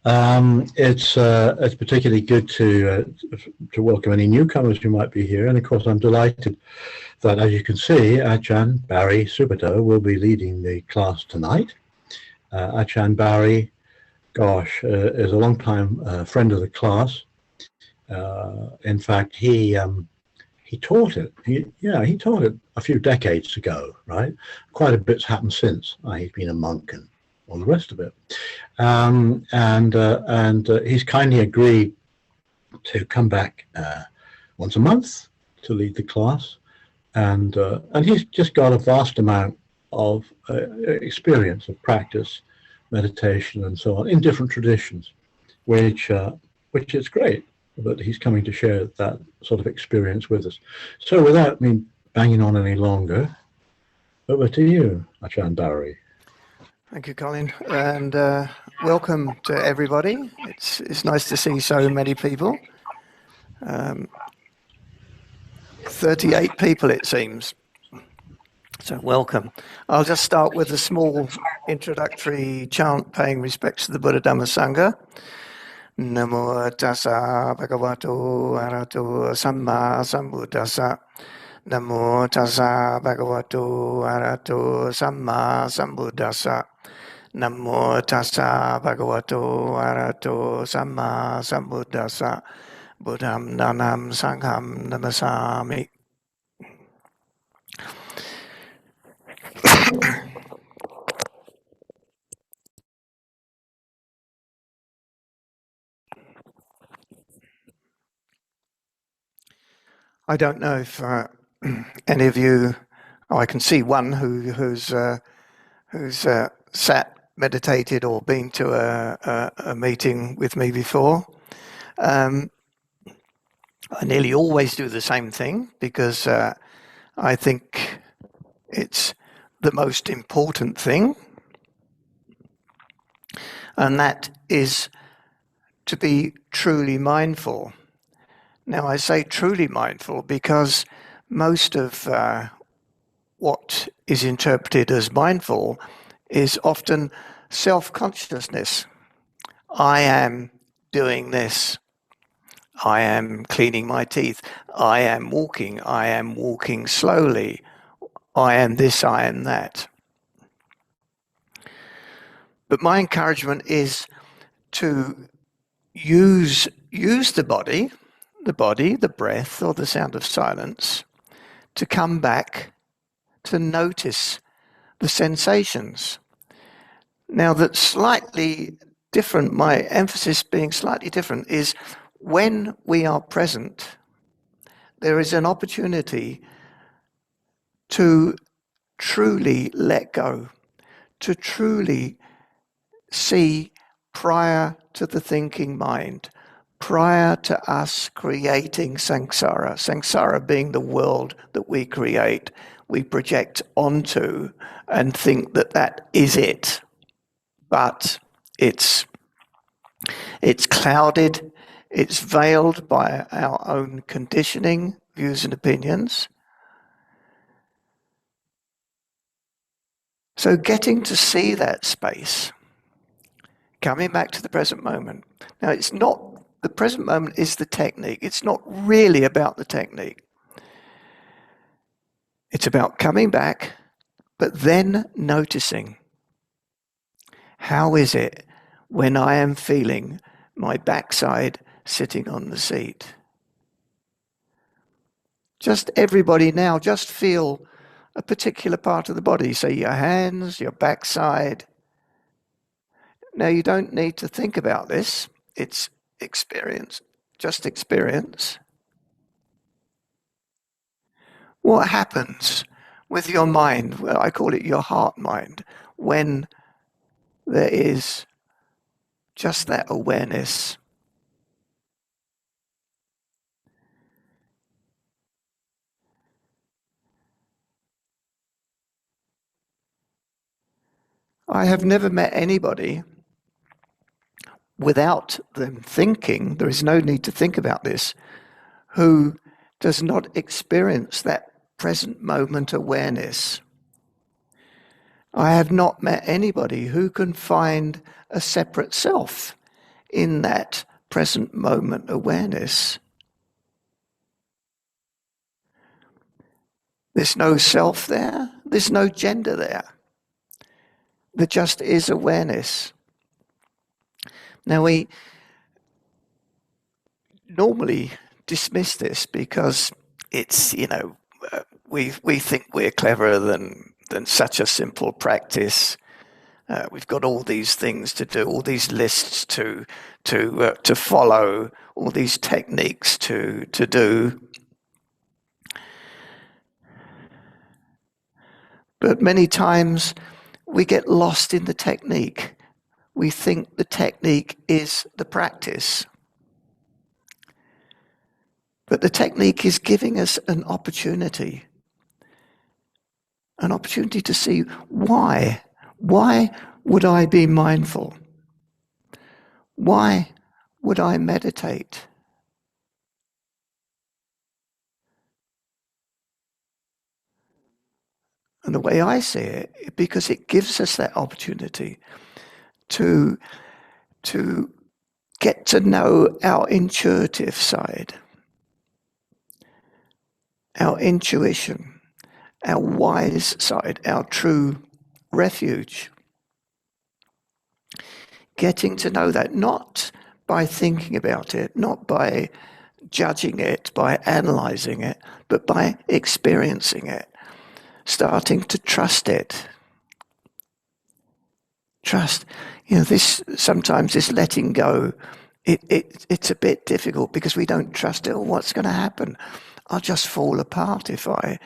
It's particularly good to welcome any newcomers who might be here, and of course I'm delighted that, as you can see, Ajahn Barry Subhaddo will be leading the class tonight. Ajahn Barry, is a long-time friend of the class. In fact, he taught it. He taught it a few decades ago, right? Quite a bit's happened since. He's been a monk and all the rest of it. He's kindly agreed to come back once a month to lead the class, and he's just got a vast amount of experience of practice, meditation, and so on in different traditions, which is great that he's coming to share that sort of experience with us. So, without me banging on any longer, over to you, Ajahn Barry. Thank you, Colin, and welcome to everybody. It's nice to see so many people. 38 people, it seems. So welcome. I'll just start with a small introductory chant paying respects to the Buddha Dhamma Sangha. Namo tassa bhagavato arahato samma sambuddhassa. Namo tassa bhagavato arahato samma sambuddhassa. Namo tassa bhagavato arahato samma sambuddhassa. Buddham nanam sangham namasami. I don't know if any of you, I can see one who's sat, meditated, or been to a meeting with me before. I nearly always do the same thing because I think it's the most important thing, and that is to be truly mindful. Now, I say truly mindful because most of what is interpreted as mindful is often self-consciousness. I am doing this. I am cleaning my teeth. I am walking slowly. I am this, I am that. But my encouragement is to use the body, the breath, or the sound of silence, to come back to notice the sensations. Now, that's slightly different, my emphasis being slightly different, is when we are present, there is an opportunity to truly let go, to truly see prior to the thinking mind, prior to us creating samsara being the world that we create, we project onto and think that that is it. But it's clouded, it's veiled by our own conditioning, views and opinions. So getting to see that space, coming back to the present moment. Now, it's not, the present moment is the technique. It's not really about the technique. It's about coming back, but then noticing. How is it when I am feeling my backside sitting on the seat? Just everybody now, just feel a particular part of the body. Say your hands, your backside. Now, you don't need to think about this. It's experience, just experience. What happens with your mind? Well, I call it your heart mind, when there is just that awareness. I have never met anybody without them thinking, there is no need to think about this, who does not experience that present moment awareness. I have not met anybody who can find a separate self in that present moment awareness. There's no self there. There's no gender there. There just is awareness. Now, we normally dismiss this because it's, we think we're cleverer than such a simple practice. We've got all these things to do, all these lists to follow, all these techniques to do. But many times we get lost in the technique. We think the technique is the practice. But the technique is giving us an opportunity to see why. Why would I be mindful? Why would I meditate? And the way I see it, because it gives us that opportunity to get to know our intuitive side, our intuition, our wise side, our true refuge. Getting to know that, not by thinking about it, not by judging it, by analyzing it, but by experiencing it, starting to trust it. Trust, sometimes this letting go, it's a bit difficult because we don't trust it. Or what's going to happen? I'll just fall apart if I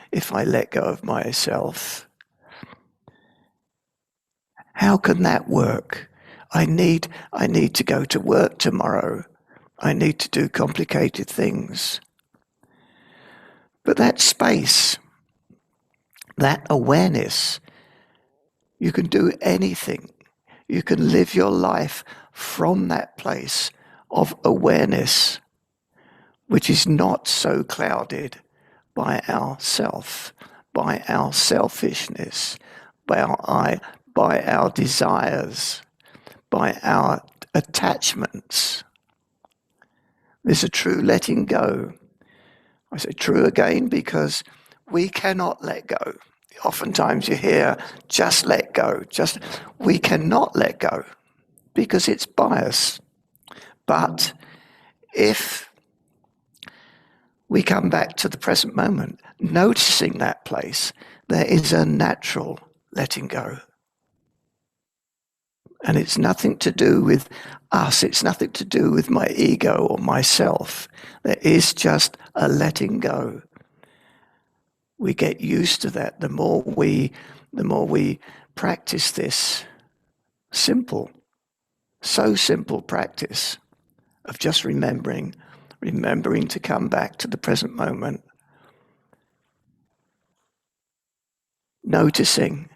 let go of myself. How can that work? I need to go to work tomorrow. I need to do complicated things. But that space, that awareness, you can do anything. You can live your life from that place of awareness, which is not so clouded by our self, by our selfishness, by our desires, by our attachments. There's a true letting go. I say true again because we cannot let go. Oftentimes you hear, just let go. We cannot let go because it's bias. But if we come back to the present moment, noticing that place, there is a natural letting go. And it's nothing to do with us. It's nothing to do with my ego or myself. There is just a letting go. We get used to that. The more we practice this simple practice of just remembering to come back to the present moment, noticing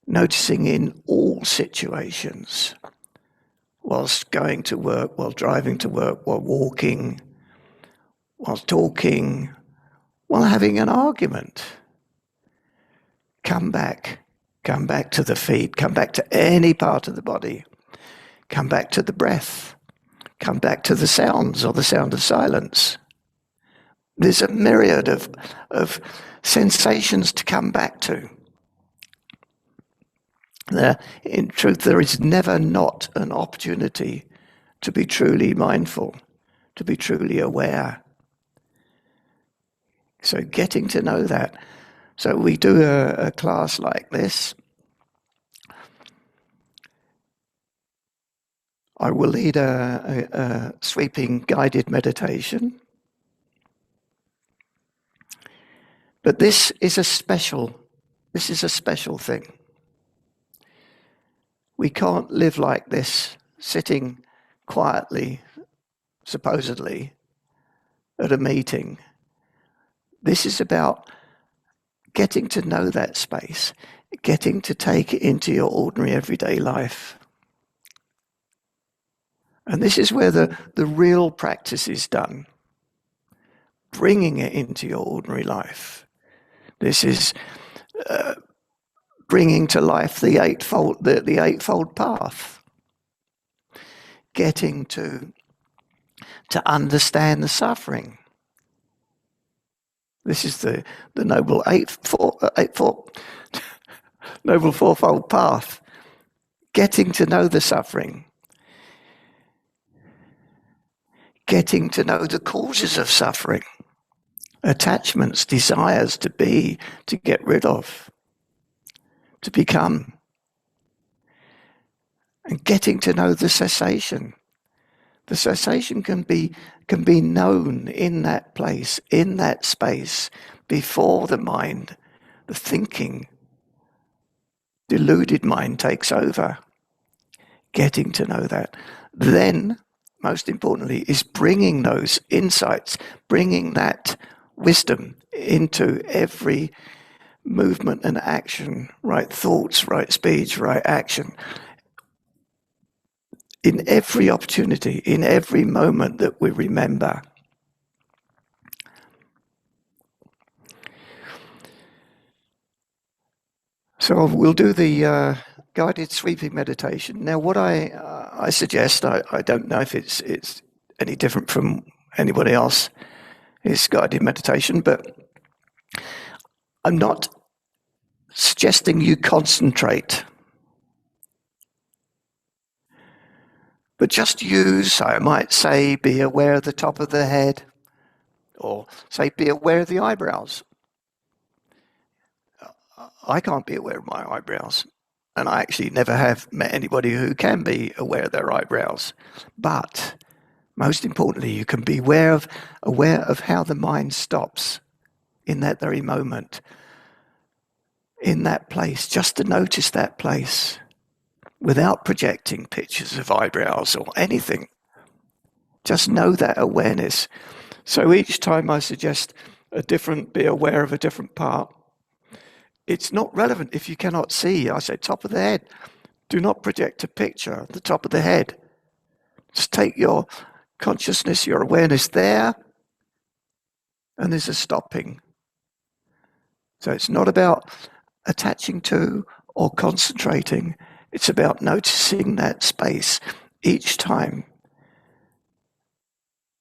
in all situations, whilst going to work, while driving to work, while walking, while talking, while having an argument. Come back to the feet, come back to any part of the body, come back to the breath, come back to the sounds or the sound of silence. There's a myriad of sensations to come back to. In truth, there is never not an opportunity to be truly mindful, to be truly aware. So getting to know that. So we do a class like this. I will lead a sweeping guided meditation. But this is a special thing. We can't live like this, sitting quietly, supposedly, at a meeting. This is about getting to know that space, getting to take it into your ordinary everyday life. And this is where the real practice is done, bringing it into your ordinary life. This is bringing to life the eightfold path. getting to understand the suffering. This is the noble noble fourfold path. Getting to know the suffering. Getting to know the causes of suffering. Attachments, desires to be, to get rid of, to become. And getting to know the cessation. The cessation can be known in that place, in that space, before the mind, the thinking, deluded mind takes over. Getting to know that. Then, most importantly, is bringing those insights, bringing that wisdom into every movement and action, right thoughts, right speech, right action. In every opportunity, in every moment that we remember. So we'll do the guided sweeping meditation. Now, what I suggest, I don't know if it's any different from anybody else, is guided meditation, but I'm not suggesting you concentrate. But just use, I might say, be aware of the top of the head, or say, be aware of the eyebrows. I can't be aware of my eyebrows, and I actually never have met anybody who can be aware of their eyebrows. But most importantly, you can be aware of how the mind stops in that very moment, in that place, just to notice that place without projecting pictures of eyebrows or anything. Just know that awareness. So each time I suggest be aware of a different part. It's not relevant if you cannot see. I say top of the head. Do not project a picture of the top of the head. Just take your consciousness, your awareness there, and there's a stopping. So it's not about attaching to or concentrating. It's about noticing that space each time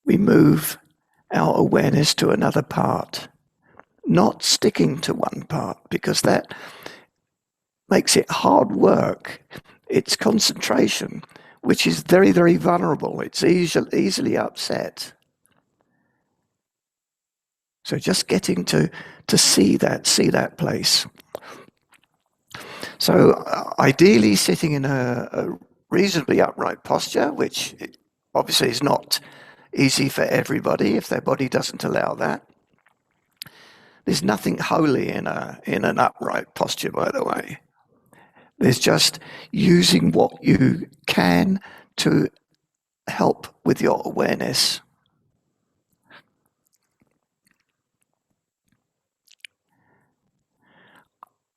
we move our awareness to another part. Not sticking to one part, because that makes it hard work. It's concentration, which is very, very vulnerable. It's easily upset. So just getting to see that place. So ideally sitting in a reasonably upright posture, which obviously is not easy for everybody if their body doesn't allow that. There's nothing holy in an upright posture, by the way. There's just using what you can to help with your awareness.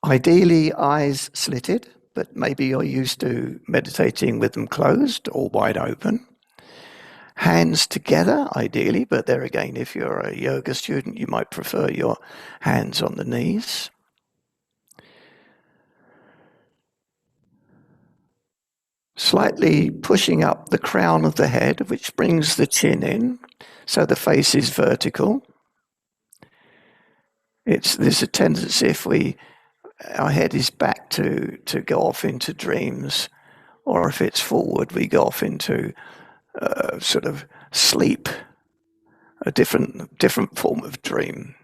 Ideally, eyes slitted, but maybe you're used to meditating with them closed or wide open. Hands together, ideally, but there again, if you're a yoga student, you might prefer your hands on the knees. Slightly pushing up the crown of the head, which brings the chin in, so the face is vertical. There's a tendency if our head is back to go off into dreams, or if it's forward, we go off into sort of sleep, a different form of dream.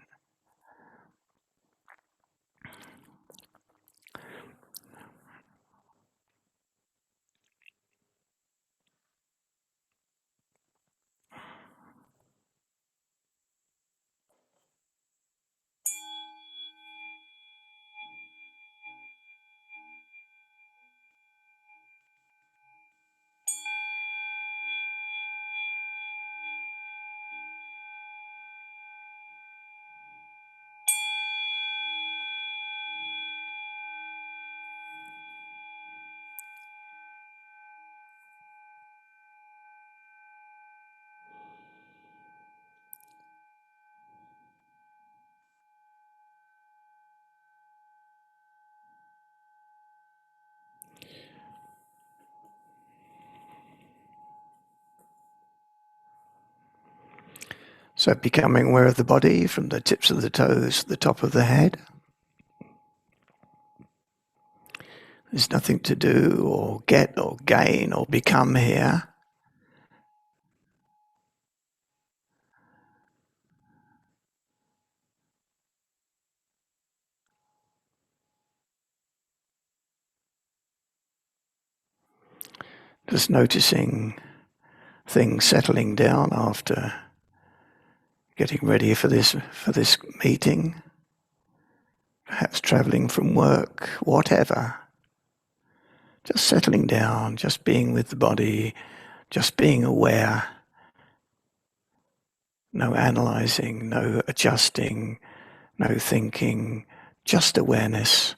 So becoming aware of the body from the tips of the toes to the top of the head. There's nothing to do or get or gain or become here. Just noticing things settling down after getting ready for this meeting, perhaps traveling from work, whatever. Just settling down, just being with the body, just being aware. No analyzing, no adjusting, no thinking, just awareness.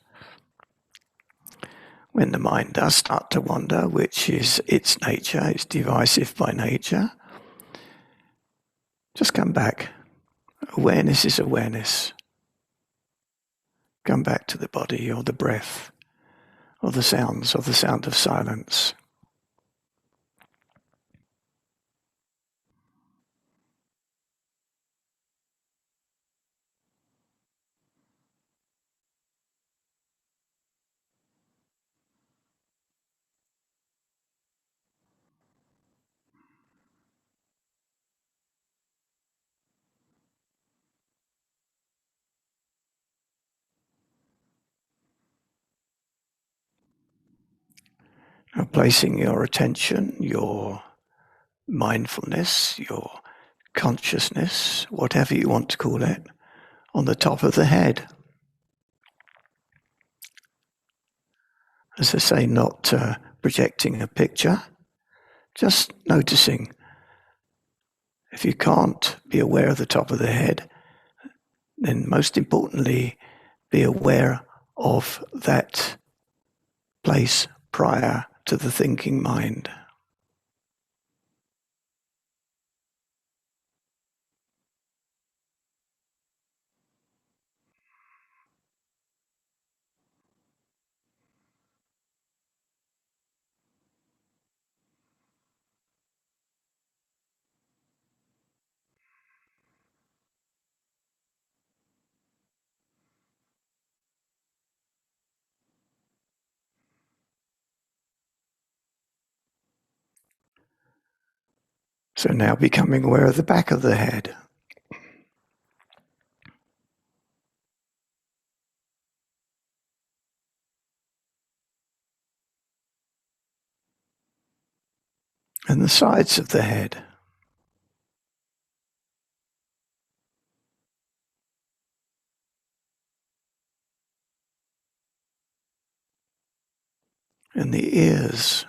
When the mind does start to wander, which is its nature, it's divisive by nature, just come back. Awareness is awareness. Come back to the body or the breath or the sounds or the sound of silence. Now placing your attention, your mindfulness, your consciousness, whatever you want to call it, on the top of the head. As I say, not projecting a picture, just noticing. If you can't be aware of the top of the head, then most importantly, be aware of that place prior to the thinking mind. So now becoming aware of the back of the head. And the sides of the head. And the ears.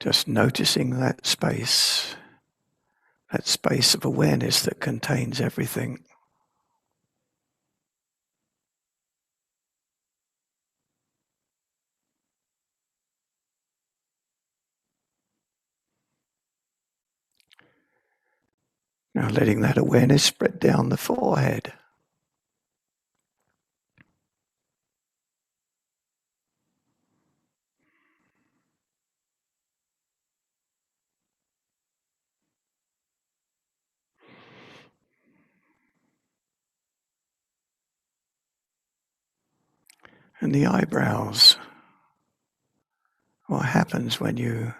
Just noticing that space of awareness that contains everything. Now letting that awareness spread down the forehead. And the eyebrows. What happens when you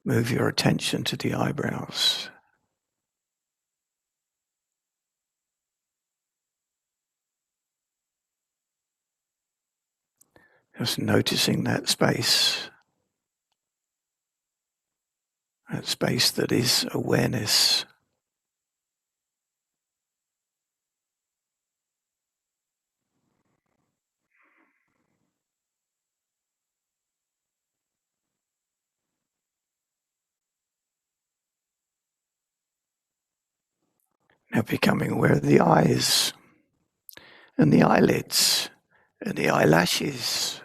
move your attention to the eyebrows? Just noticing that space that is awareness. Now becoming aware of the eyes and the eyelids and the eyelashes.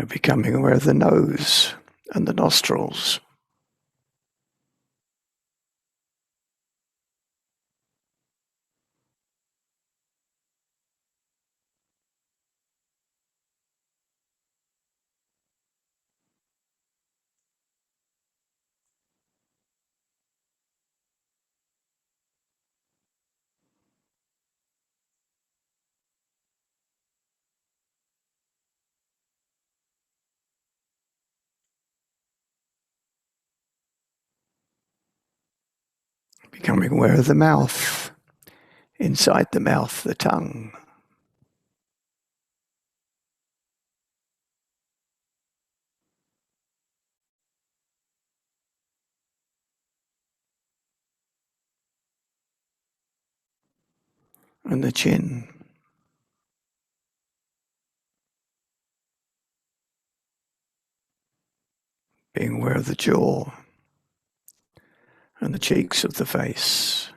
You're becoming aware of the nose and the nostrils. Becoming aware of the mouth, inside the mouth, the tongue. And the chin. Being aware of the jaw and the cheeks of the face.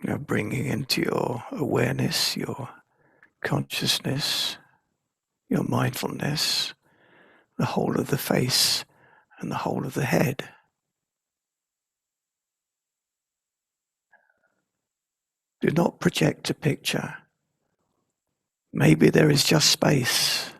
Now bringing into your awareness, your consciousness, your mindfulness, the whole of the face and the whole of the head. Do not project a picture. Maybe there is just space.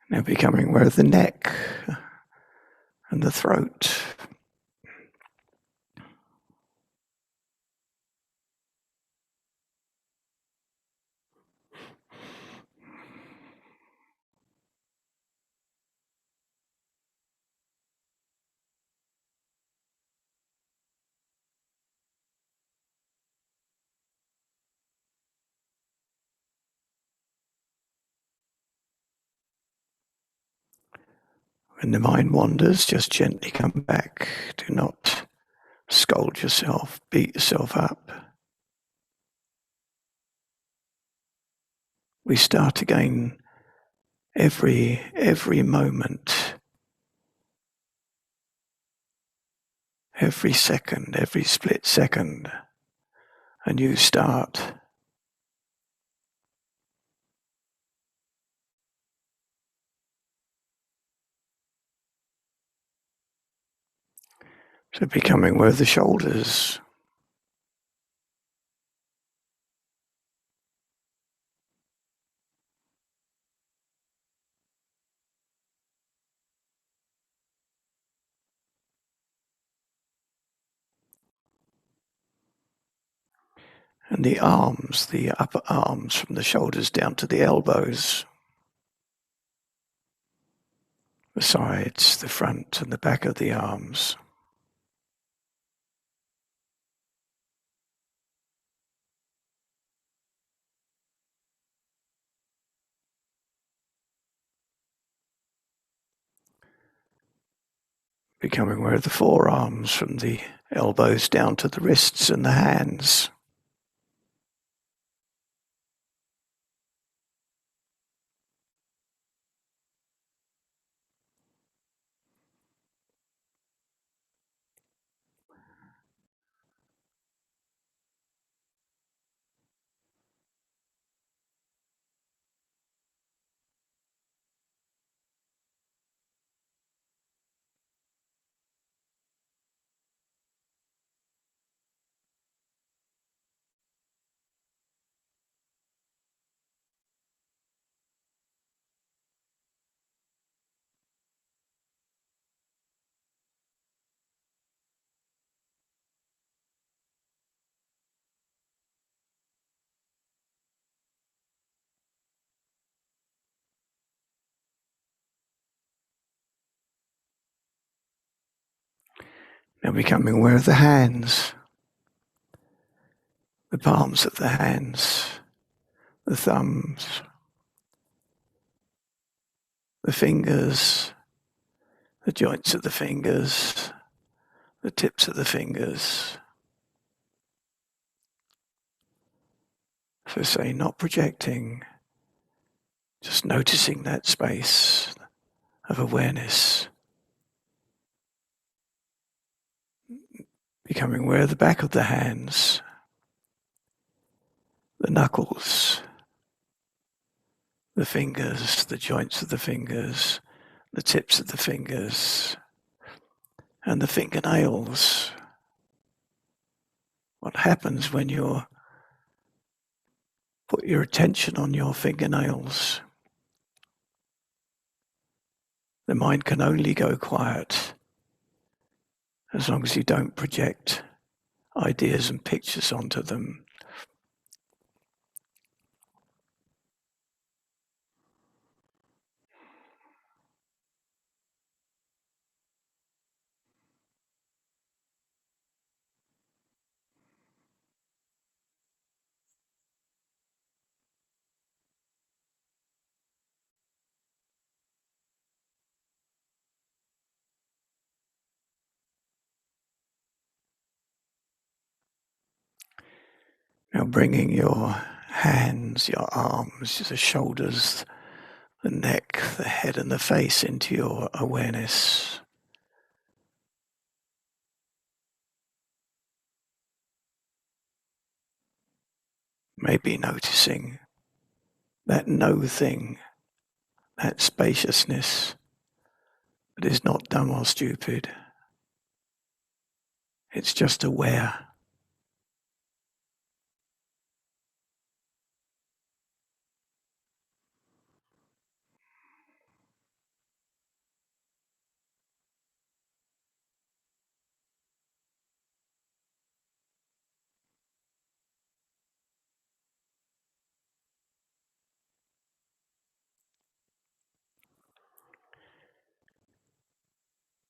Now becoming aware of the neck and the throat. When the mind wanders, just gently come back. Do not scold yourself, beat yourself up. We start again every moment, every second, every split second, a new start. So becoming aware of the shoulders. And the arms, the upper arms from the shoulders down to the elbows. The sides, the front and the back of the arms. Becoming aware of the forearms from the elbows down to the wrists and the hands. Now becoming aware of the hands, the palms of the hands, the thumbs, the fingers, the joints of the fingers, the tips of the fingers. So say, not projecting, just noticing that space of awareness. Becoming aware of the back of the hands, the knuckles, the fingers, the joints of the fingers, the tips of the fingers, and the fingernails. What happens when you put your attention on your fingernails? The mind can only go quiet as long as you don't project ideas and pictures onto them. Now bringing your hands, your arms, the shoulders, the neck, the head and the face into your awareness. Maybe noticing that no thing, that spaciousness that is not dumb or stupid. It's just aware.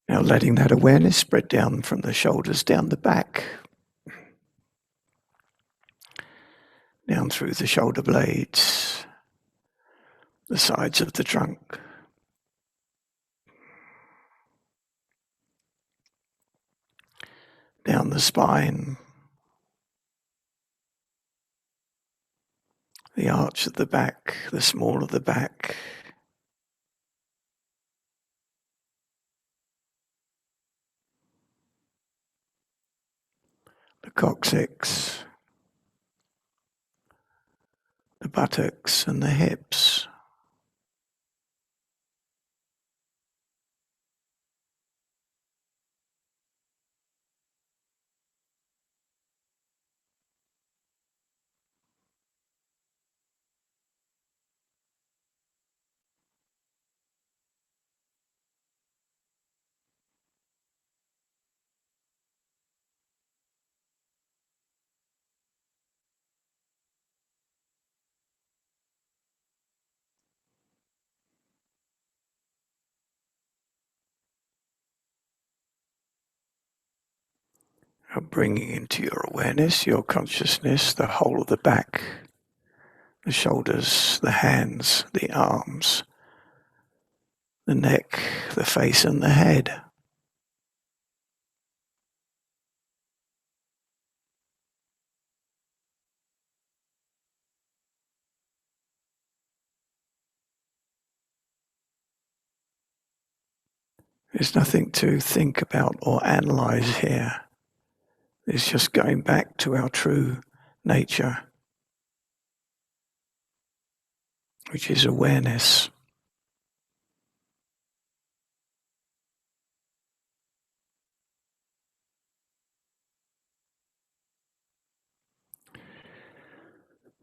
Now letting that awareness spread down from the shoulders, down the back, down through the shoulder blades, the sides of the trunk, down the spine, the arch of the back, the small of the back, the coccyx, the buttocks and the hips. Bringing into your awareness, your consciousness, the whole of the back, the shoulders, the hands, the arms, the neck, the face and the head. There's nothing to think about or analyze here. It's just going back to our true nature, which is awareness.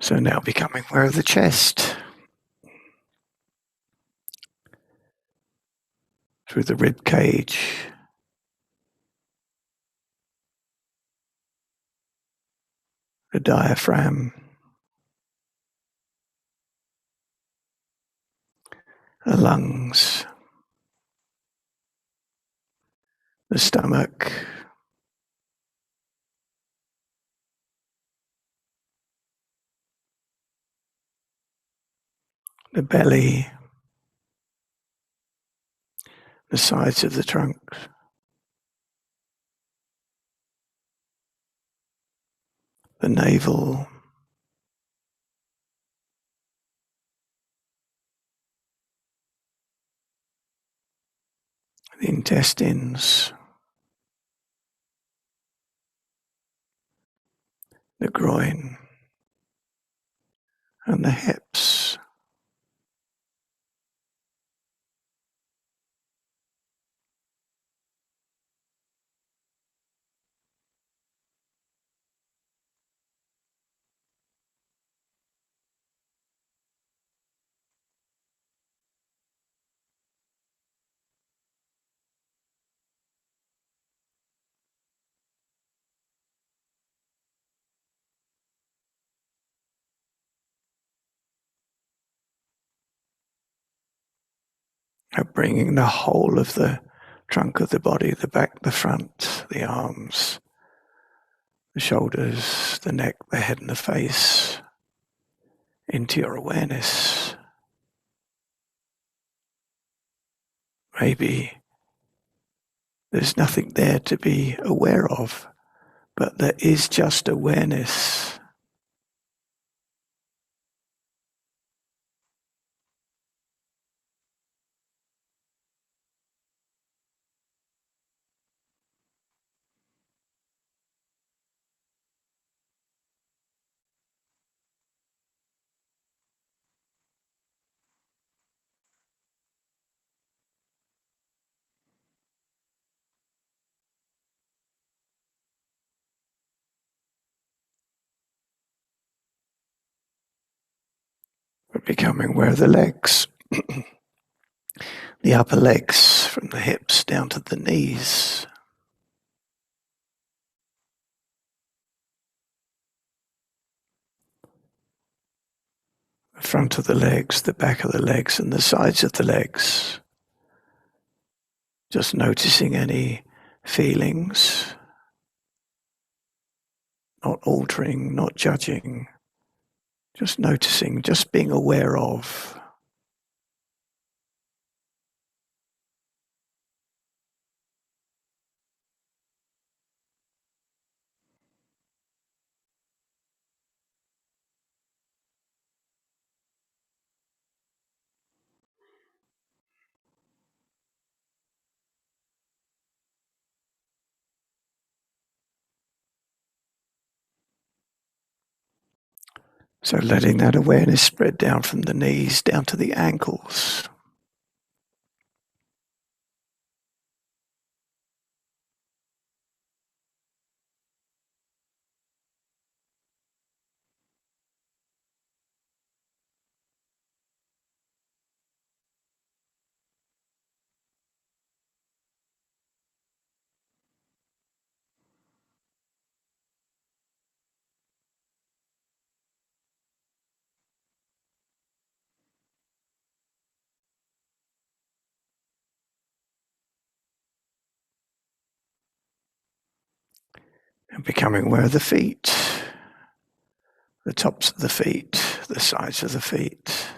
So now becoming aware of the chest, through the rib cage, the diaphragm, the lungs, the stomach, the belly, the sides of the trunk, the navel, the intestines, the groin, and the hips. Bringing the whole of the trunk of the body, the back, the front, the arms, the shoulders, the neck, the head and the face into your awareness. Maybe there's nothing there to be aware of, but there is just awareness. We're becoming aware of the legs, the upper legs from the hips down to the knees. The front of the legs, the back of the legs, and the sides of the legs. Just noticing any feelings, not altering, not judging, just noticing, just being aware of. So letting that awareness spread down from the knees down to the ankles. And becoming aware of the feet, the tops of the feet, the sides of the feet,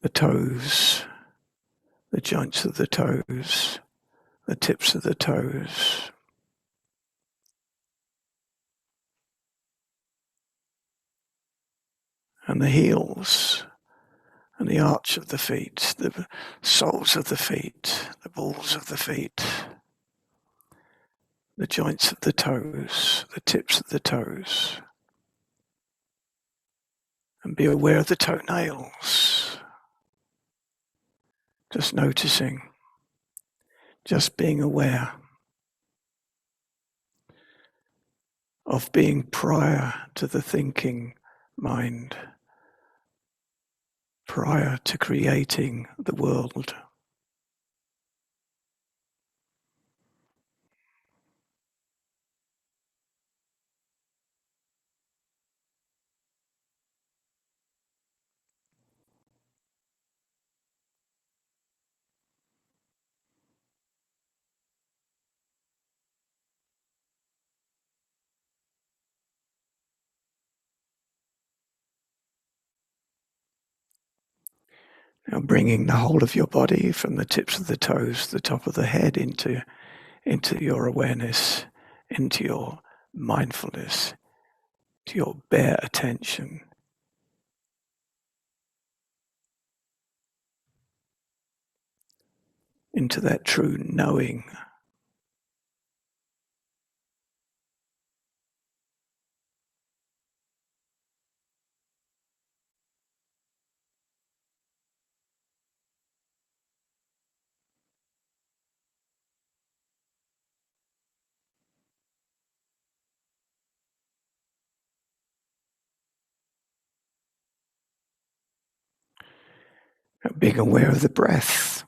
the toes, the joints of the toes, the tips of the toes. And the heels, and the arch of the feet, the soles of the feet, the balls of the feet, the joints of the toes, the tips of the toes. And be aware of the toenails. Just noticing, just being aware of being prior to the thinking mind, prior to creating the world. Now bringing the whole of your body from the tips of the toes to the top of the head into your awareness, into your mindfulness, to your bare attention. Into that true knowing. Being aware of the breath.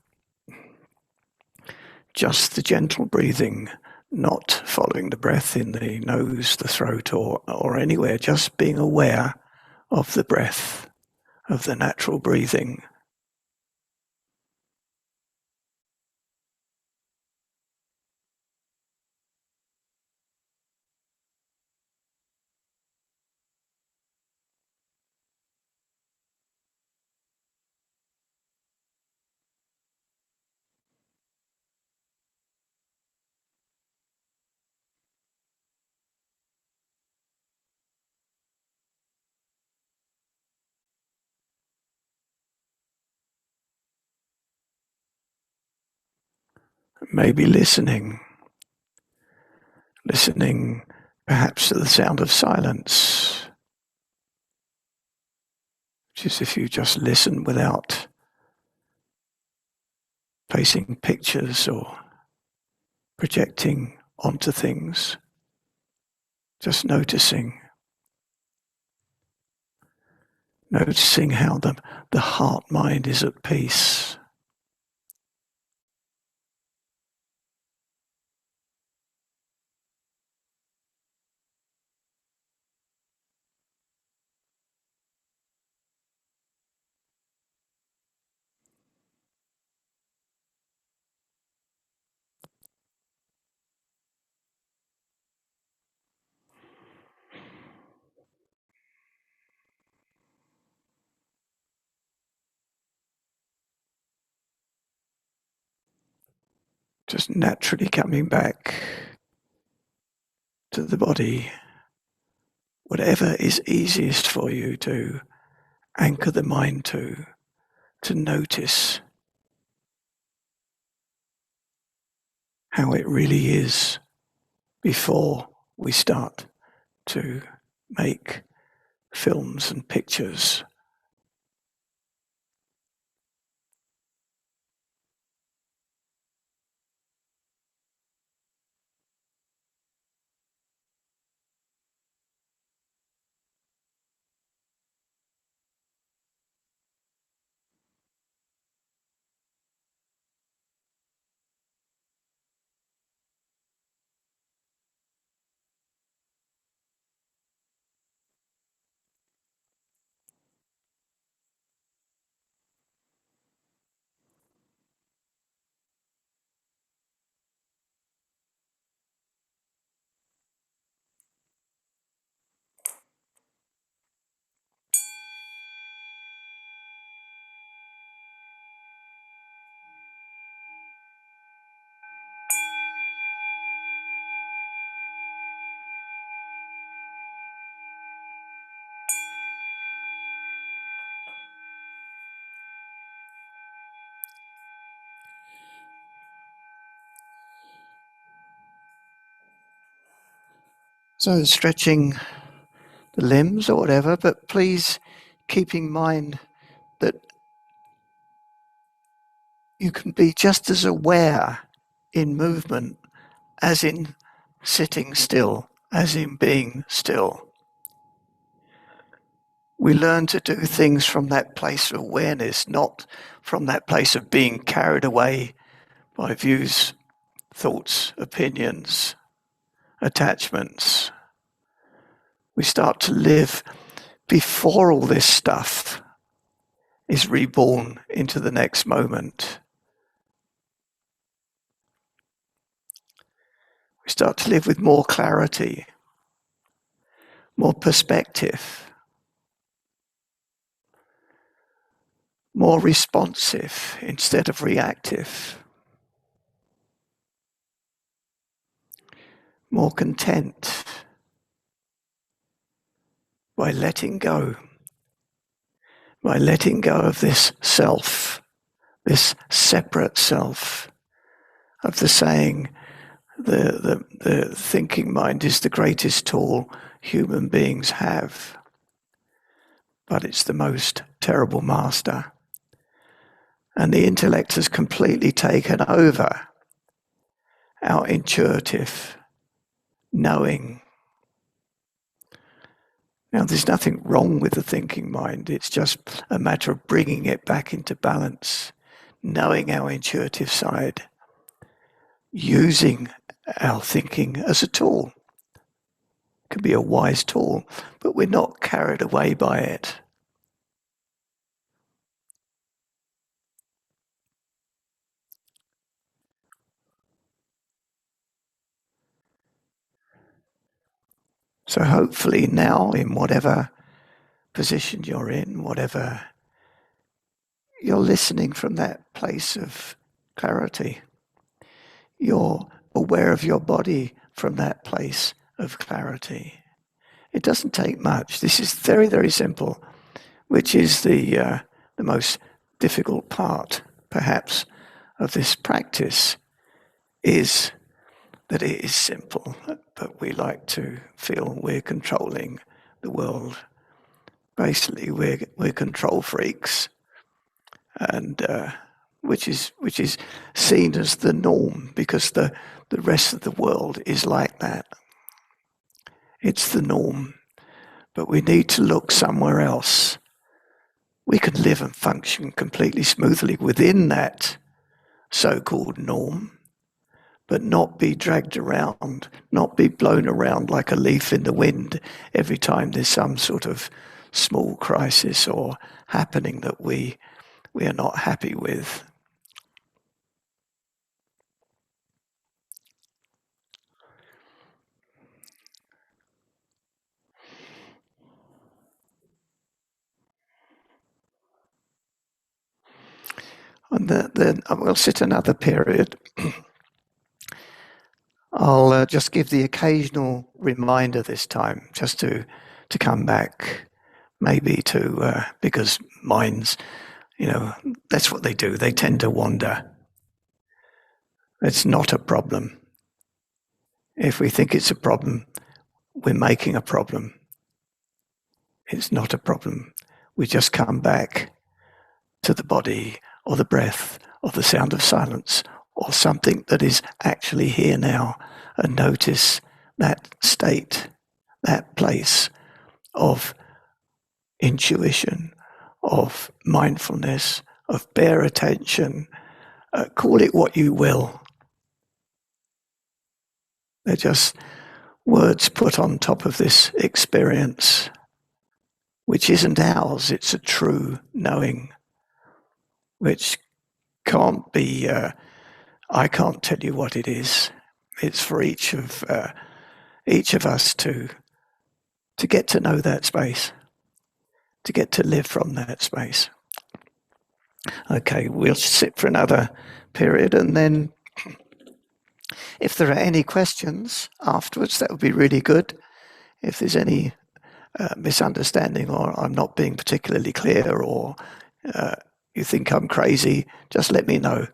Just the gentle breathing, not following the breath in the nose, the throat, or anywhere, just being aware of the breath, of the natural breathing. Maybe listening perhaps to the sound of silence, which is if you just listen without placing pictures or projecting onto things, just noticing how the heart-mind is at peace. Just naturally coming back to the body, whatever is easiest for you to anchor the mind to notice how it really is before we start to make films and pictures. So stretching the limbs or whatever, but please keep in mind that you can be just as aware in movement as in sitting still, as in being still. We learn to do things from that place of awareness, not from that place of being carried away by views, thoughts, opinions, attachments. We start to live before all this stuff is reborn into the next moment. We start to live with more clarity, more perspective, more responsive instead of reactive, more content by letting go of this self, this separate self, of the saying, the thinking mind is the greatest tool human beings have, but it's the most terrible master. And the intellect has completely taken over our intuitive knowing. Now, there's nothing wrong with the thinking mind. It's just a matter of bringing it back into balance, knowing our intuitive side, using our thinking as a tool. It can be a wise tool, but we're not carried away by it. So hopefully now, in whatever position you're in, whatever, you're listening from that place of clarity. You're aware of your body from that place of clarity. It doesn't take much. This is very, very simple, which is the most difficult part, perhaps, of this practice, is that it is simple, but we like to feel we're controlling the world. Basically, we're control freaks, and which is seen as the norm because the rest of the world is like that. It's the norm, but we need to look somewhere else. We can live and function completely smoothly within that so-called norm, but not be dragged around, not be blown around like a leaf in the wind every time there's some sort of small crisis or happening that we are not happy with. And then we'll sit another period. I'll just give the occasional reminder this time, just to come back, maybe to, because minds, that's what they do. They tend to wander. It's not a problem. If we think it's a problem, we're making a problem. It's not a problem. We just come back to the body or the breath or the sound of silence or something that is actually here now, and notice that state, that place of intuition, of mindfulness, of bare attention. Call it what you will. They're just words put on top of this experience, which isn't ours. It's a true knowing, which can't be, I can't tell you what it is. It's for each of us to get to know that space, to get to live from that space. Okay, we'll sit for another period, and then if there are any questions afterwards, that would be really good. If there's any misunderstanding, or I'm not being particularly clear, or you think I'm crazy, just let me know.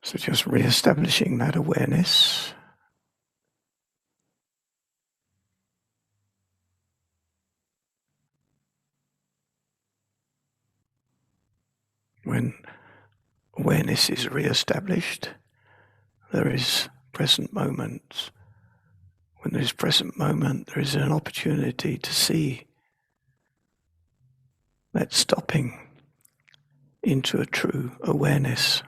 So just re-establishing that awareness. When awareness is re-established, there is present moment. When there is present moment, there is an opportunity to see that stopping into a true awareness.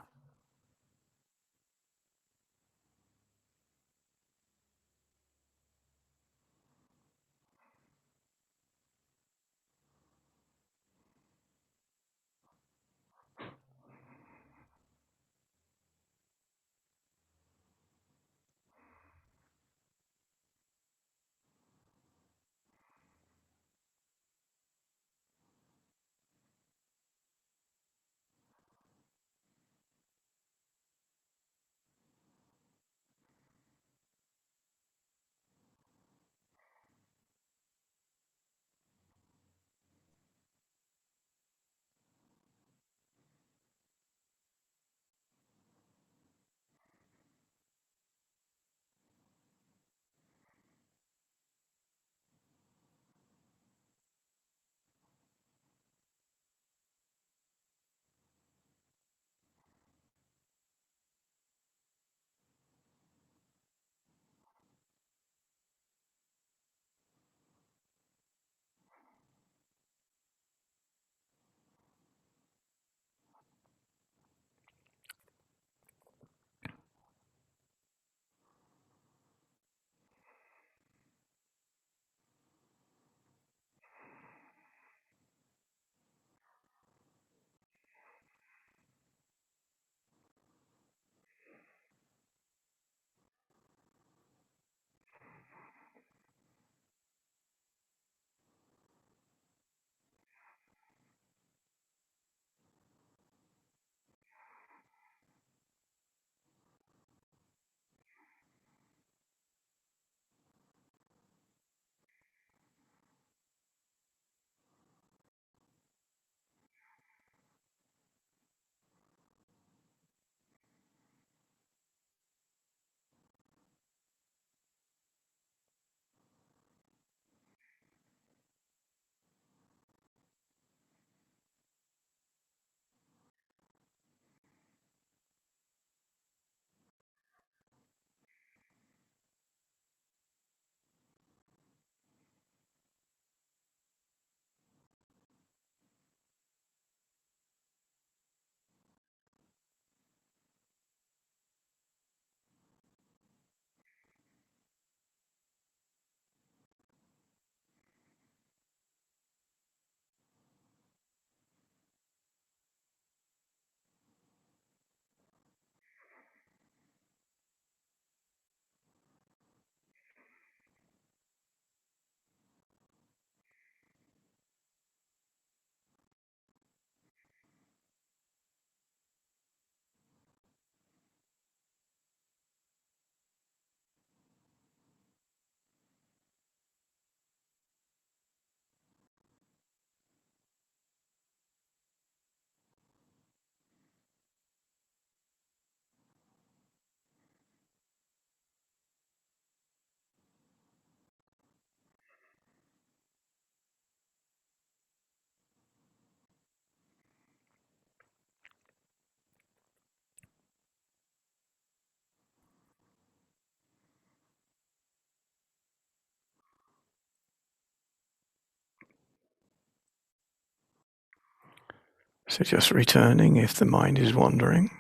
So just returning if the mind is wandering,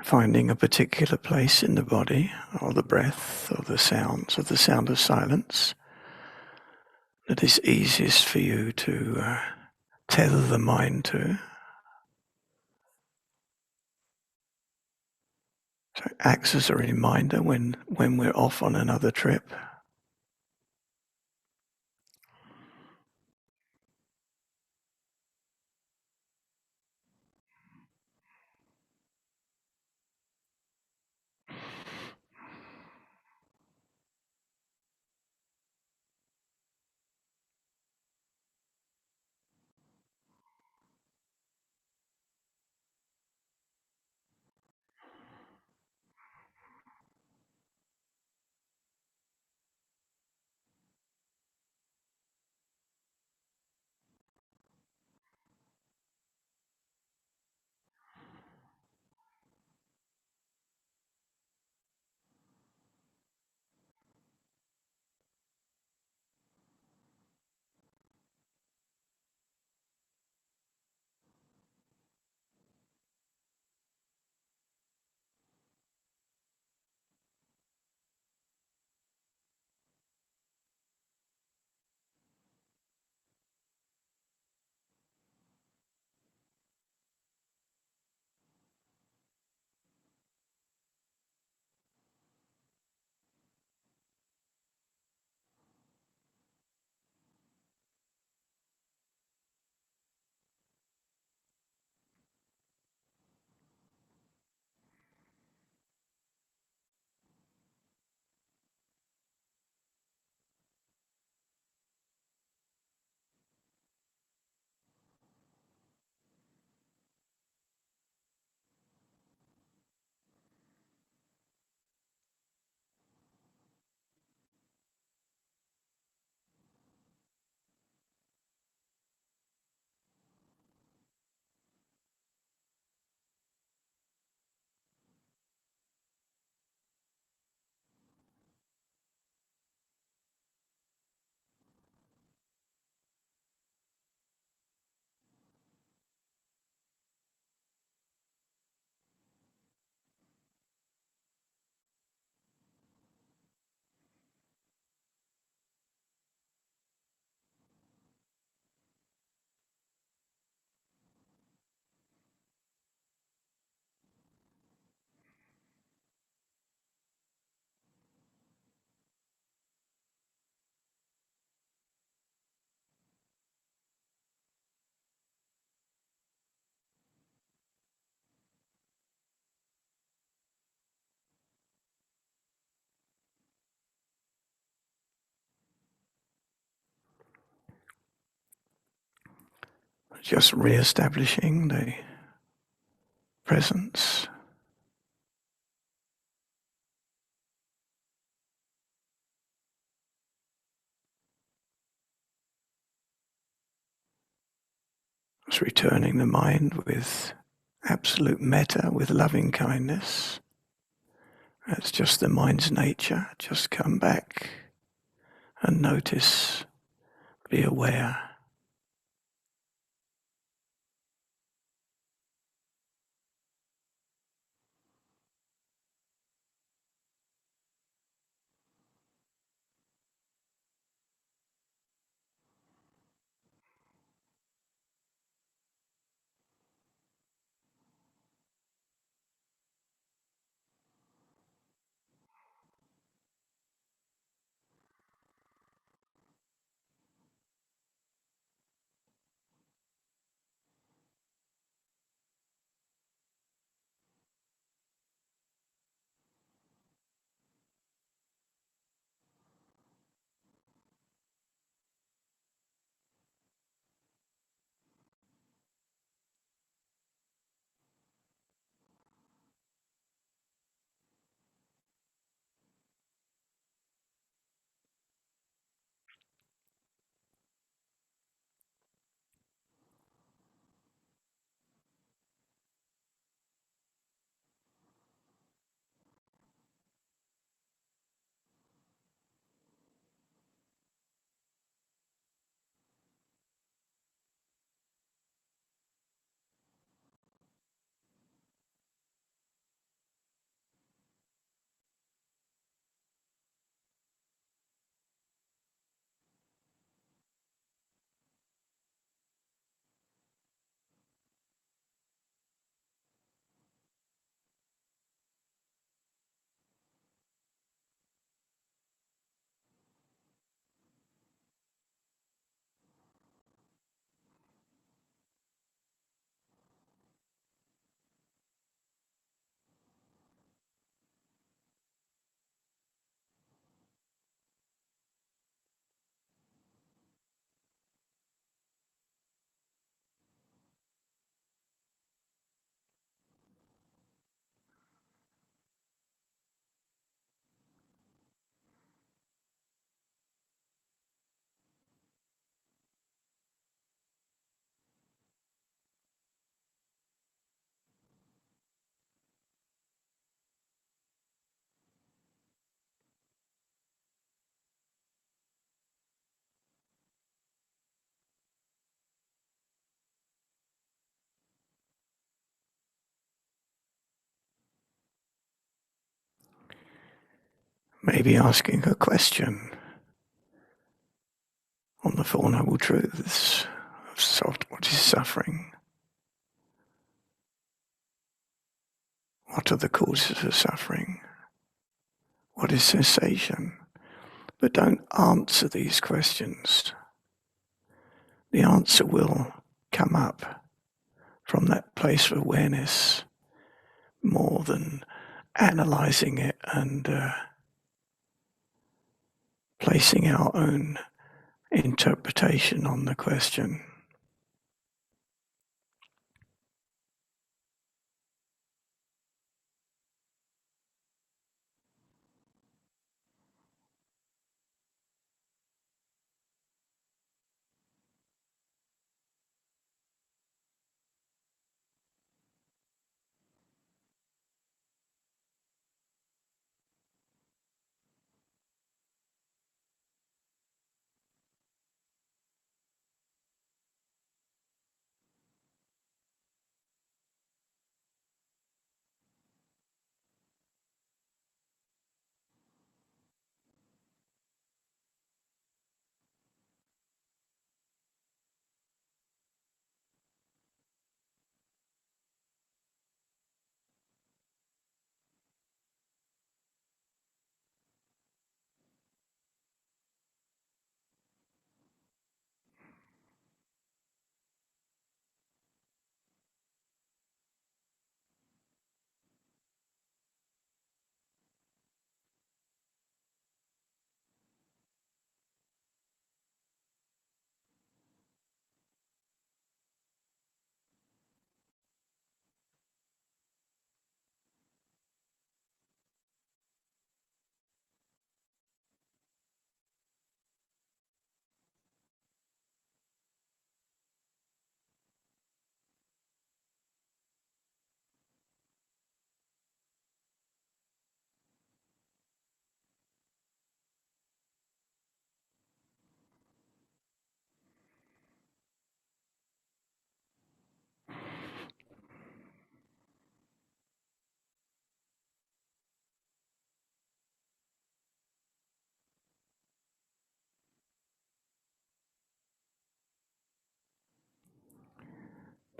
finding a particular place in the body, or the breath, or the sounds, or the sound of silence that is easiest for you to tether the mind to. So it acts as a reminder when we're off on another trip. Just re-establishing the presence. Just returning the mind with absolute metta, with loving kindness. That's just the mind's nature. Just come back and notice, be aware. Maybe asking a question on the Four Noble Truths of what is suffering? What are the causes of suffering? What is cessation? But don't answer these questions. The answer will come up from that place of awareness more than analyzing it and placing our own interpretation on the question.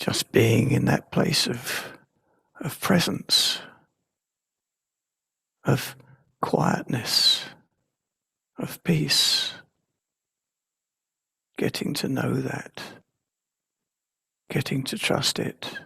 Just being in that place of presence, of quietness, of peace. Getting to know that, getting to trust it.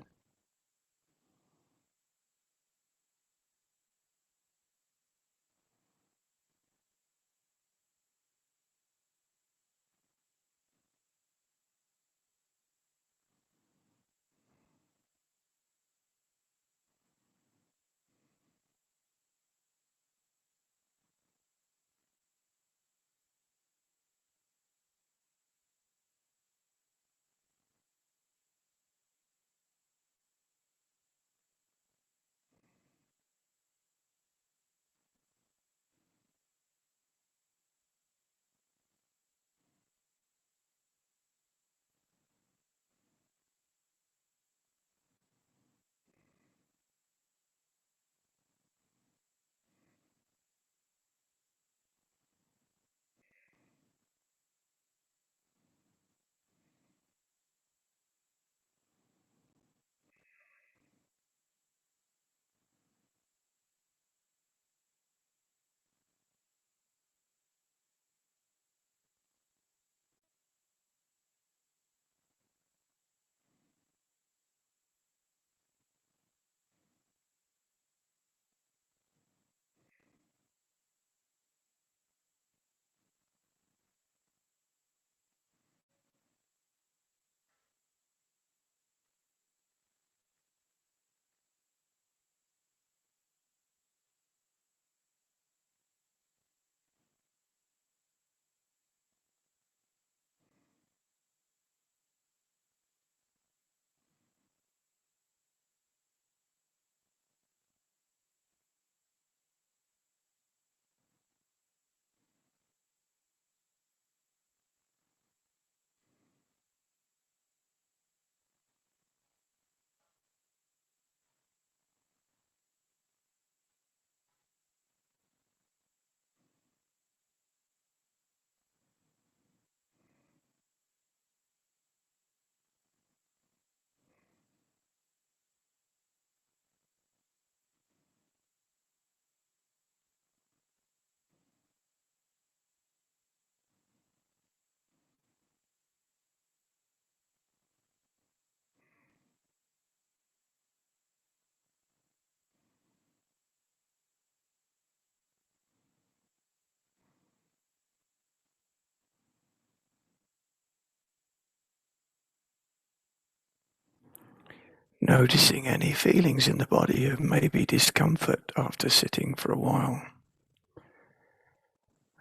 Noticing any feelings in the body of maybe discomfort after sitting for a while.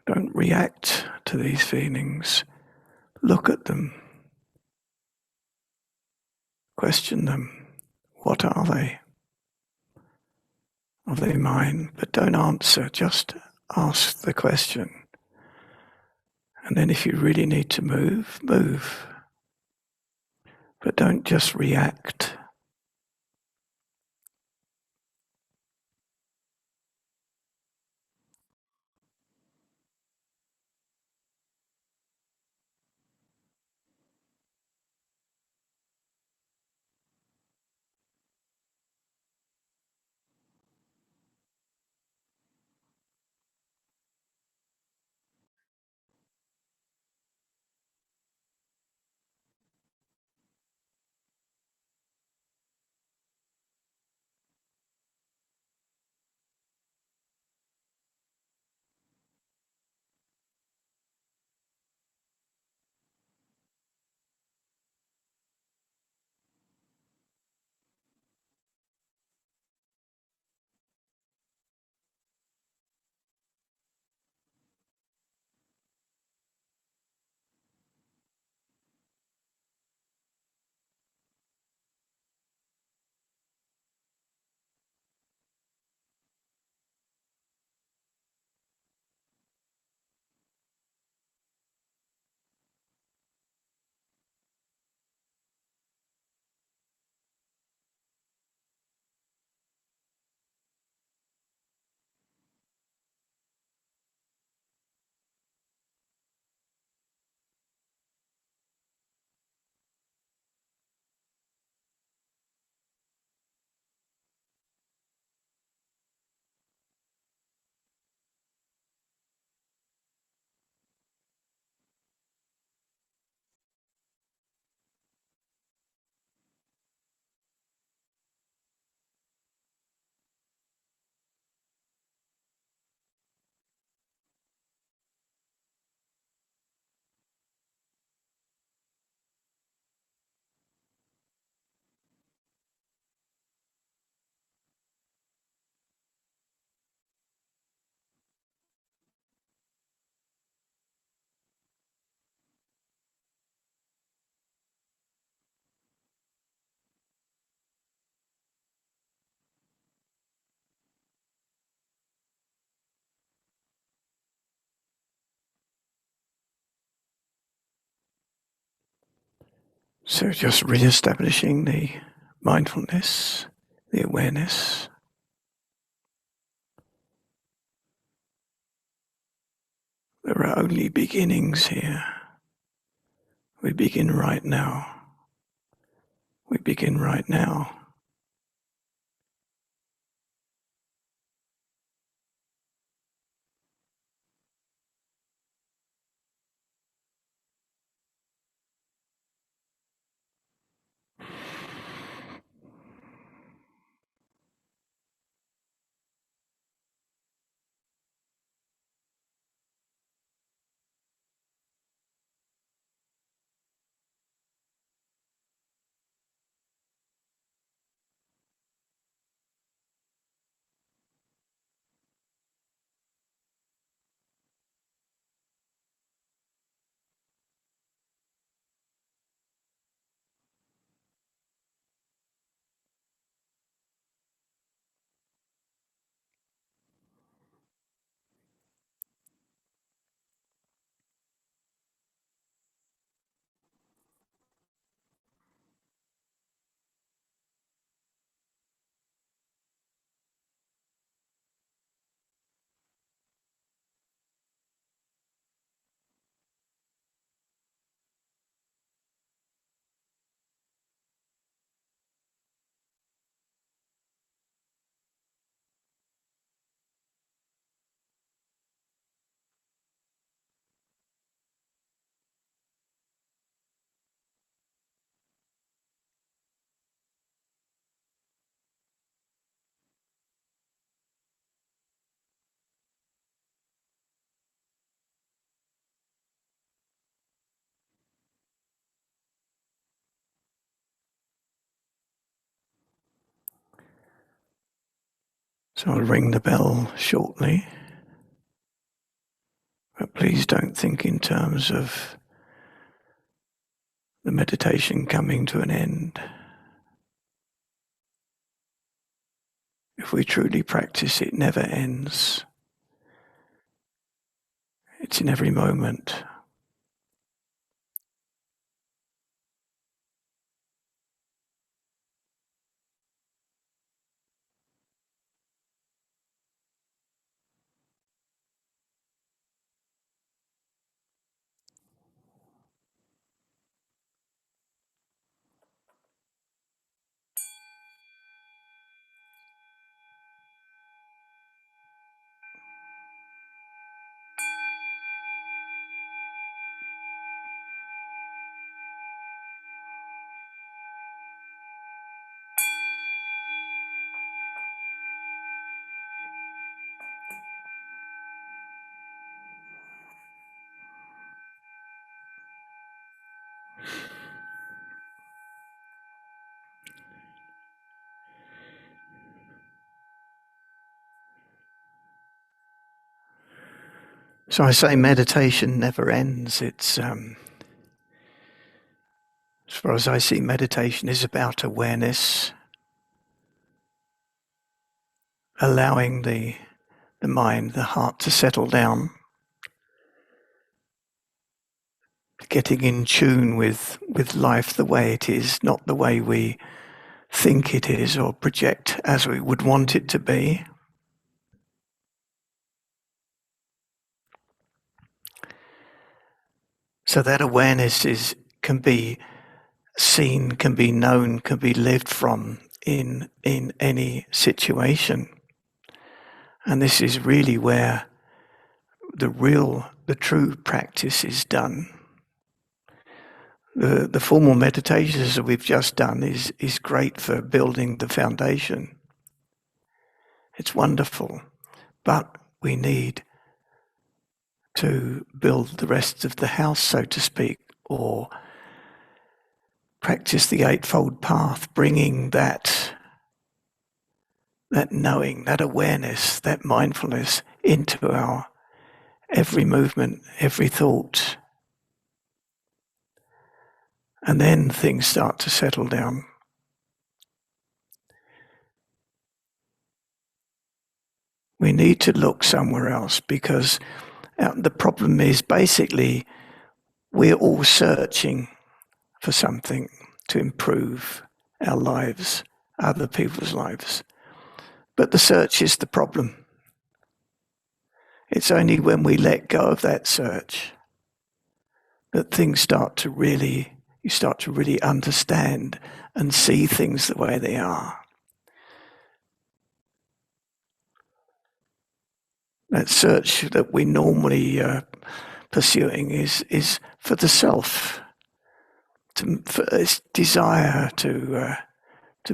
Don't react to these feelings. Look at them. Question them. What are they? Are they mine? But don't answer. Just ask the question. And then if you really need to move, move. But don't just react. So just re-establishing the mindfulness, the awareness. There are only beginnings here. We begin right now. We begin right now. So I'll ring the bell shortly, but please don't think in terms of the meditation coming to an end. If we truly practice, it never ends. It's in every moment. So I say meditation never ends. It's, as far as I see, meditation is about awareness, allowing the mind, the heart to settle down, getting in tune with life the way it is, not the way we think it is or project as we would want it to be. So that awareness can be seen, can be known, can be lived from in any situation. And this is really where the true practice is done. The formal meditations that we've just done is great for building the foundation. It's wonderful, but we need to build the rest of the house, so to speak, or practice the Eightfold path, bringing that knowing, that awareness, that mindfulness into our every movement, every thought. And then things start to settle down. We need to look somewhere else because the problem is basically we're all searching for something to improve our lives, other people's lives. But the search is the problem. It's only when we let go of that search that things you start to really understand and see things the way they are. That search that we normally pursuing is for the self, for its desire to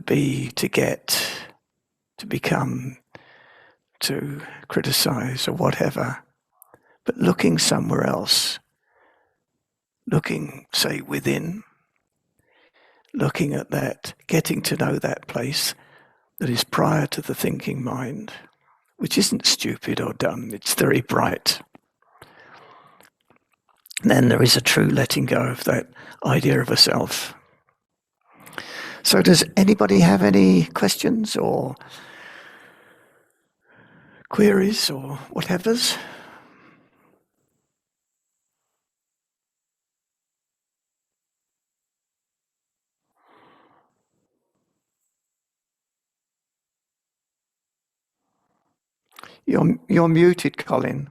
be, to get, to become, to criticize or whatever. But looking somewhere else, looking, say, within, looking at that, getting to know that place that is prior to the thinking mind, which isn't stupid or dumb, it's very bright. And then there is a true letting go of that idea of a self. So does anybody have any questions or queries or whatevers? You're muted, Colin.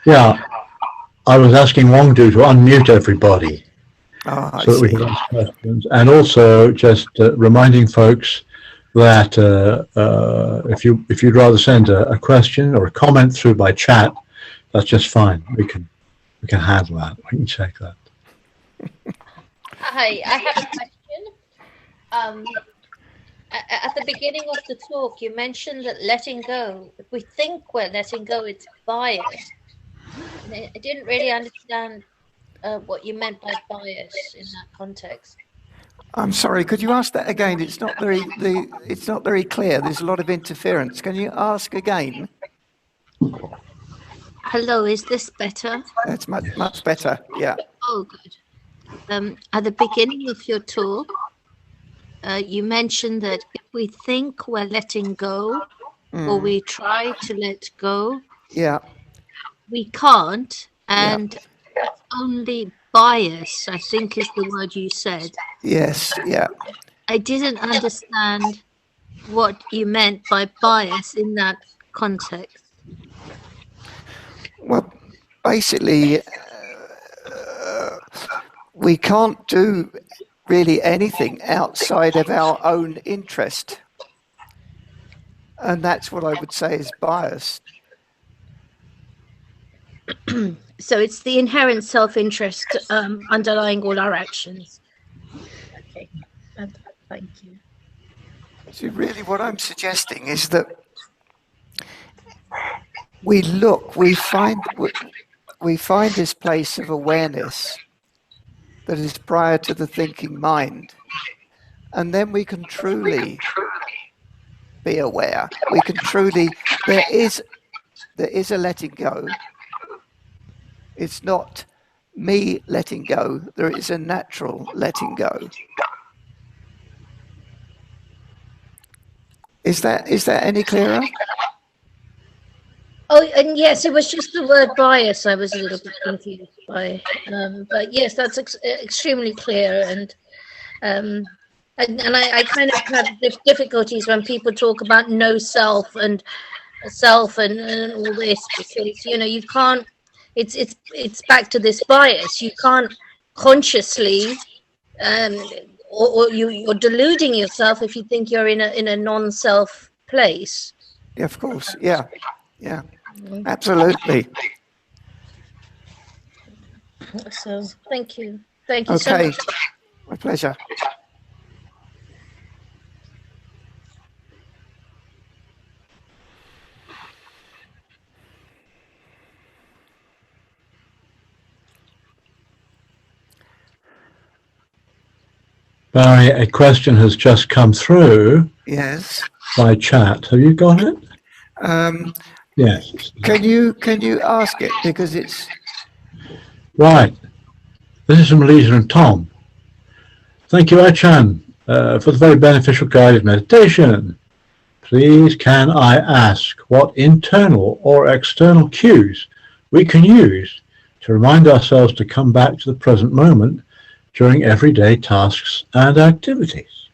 Yeah, I was asking Wongdu to unmute everybody so that we can ask questions, and also just reminding folks that if you'd rather send a question or a comment through by chat, that's just fine. We can handle that. We can check that. Hi, I have a question. At the beginning of the talk, you mentioned that letting go, if we think we're letting go, it's bias. I didn't really understand what you meant by bias in that context. I'm sorry, could you ask that again? It's not very clear. There's a lot of interference. Can you ask again? Hello, is this better? That's much better, yeah. Oh, good. At the beginning of your talk, you mentioned that if we think we're letting go, or we try to let go, we can't, and it's only bias, I think is the word you said. Yes, yeah. I didn't understand what you meant by bias in that context. Well, basically, we can't do really anything outside of our own interest. And that's what I would say is bias. So it's the inherent self-interest underlying all our actions. Okay, thank you. So really what I'm suggesting is that we find this place of awareness that is prior to the thinking mind, and then we can truly be aware. We can truly, there is a letting go. It's not me letting go. There is a natural letting go. Is that any clearer? Oh, and yes, it was just the word bias I was a little bit confused by. But yes, that's extremely clear. And I kind of have difficulties when people talk about no self and all this, because, you know, you can't, it's back to this bias. You can't consciously, or you're deluding yourself if you think you're in a non-self place. Yeah, of course. Yeah. Yeah, absolutely. So thank you so much. My pleasure. Barry, a question has just come through. Yes. By chat. Have you got it? Yes. Can you ask it, because it's right. This is from Lisa and Tom. Thank you, Ajahn, for the very beneficial guided meditation. Please, can I ask what internal or external cues we can use to remind ourselves to come back to the present moment during everyday tasks and activities?